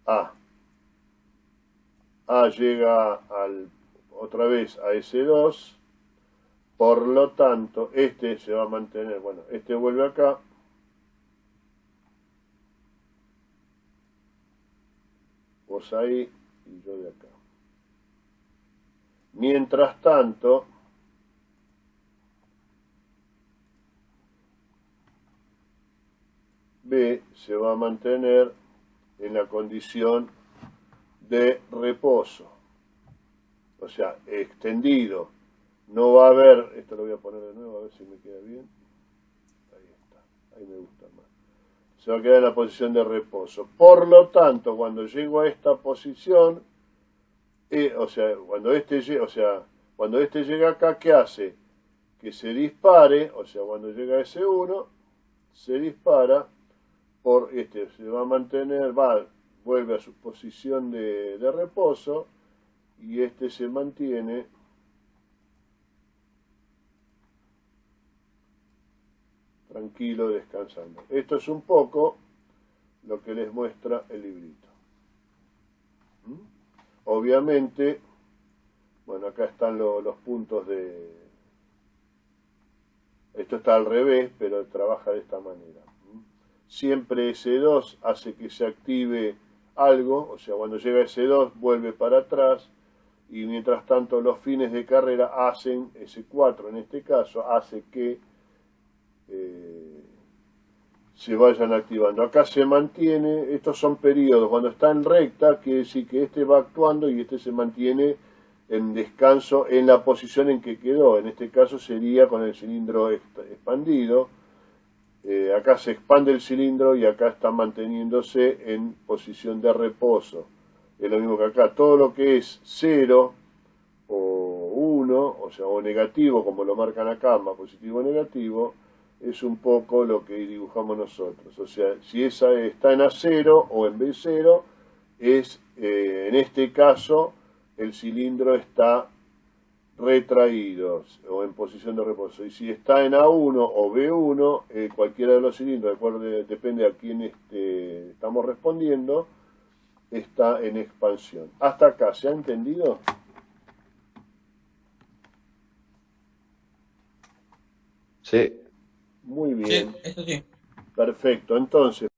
Speaker 1: A. A llega otra vez a S2, por lo tanto, este se va a mantener, bueno, este vuelve acá, vos ahí y yo de acá. Mientras tanto, B se va a mantener en la condición de reposo, o sea, extendido. No va a haber, esto lo voy a poner de nuevo a ver si me queda bien. Ahí está, ahí me gusta más. se va a quedar en la posición de reposo. Por lo tanto, cuando llego a esta posición, cuando este llega acá, ¿qué hace? Que se dispare, o sea, cuando llega a S1, se dispara por se va a mantener, vuelve a su posición de reposo, y este se mantiene tranquilo, descansando. Esto es un poco lo que les muestra el librito. Obviamente, bueno, acá están los puntos de... Esto está al revés, pero trabaja de esta manera. Siempre S2 hace que se active algo, o sea, cuando llega S2 vuelve para atrás, y mientras tanto los fines de carrera hacen, S4 en este caso, hace que se vayan activando. Acá se mantiene, estos son periodos, cuando está en recta quiere decir que este va actuando y este se mantiene en descanso en la posición en que quedó. En este caso sería con el cilindro expandido. Acá se expande el cilindro y acá está manteniéndose en posición de reposo. Es lo mismo que acá. Todo lo que es 0 o 1, o sea, o negativo, como lo marcan acá, más positivo o negativo, es un poco lo que dibujamos nosotros. O sea, si esa está en A0 o en B0, en este caso, el cilindro está retraído o en posición de reposo. Y si está en A1 o B1, cualquiera de los cilindros, depende a quién estamos respondiendo, está en expansión. ¿Hasta acá se ha entendido?
Speaker 4: Sí.
Speaker 1: Muy
Speaker 3: Sí,
Speaker 1: bien.
Speaker 3: eso sí.
Speaker 1: Perfecto. Entonces,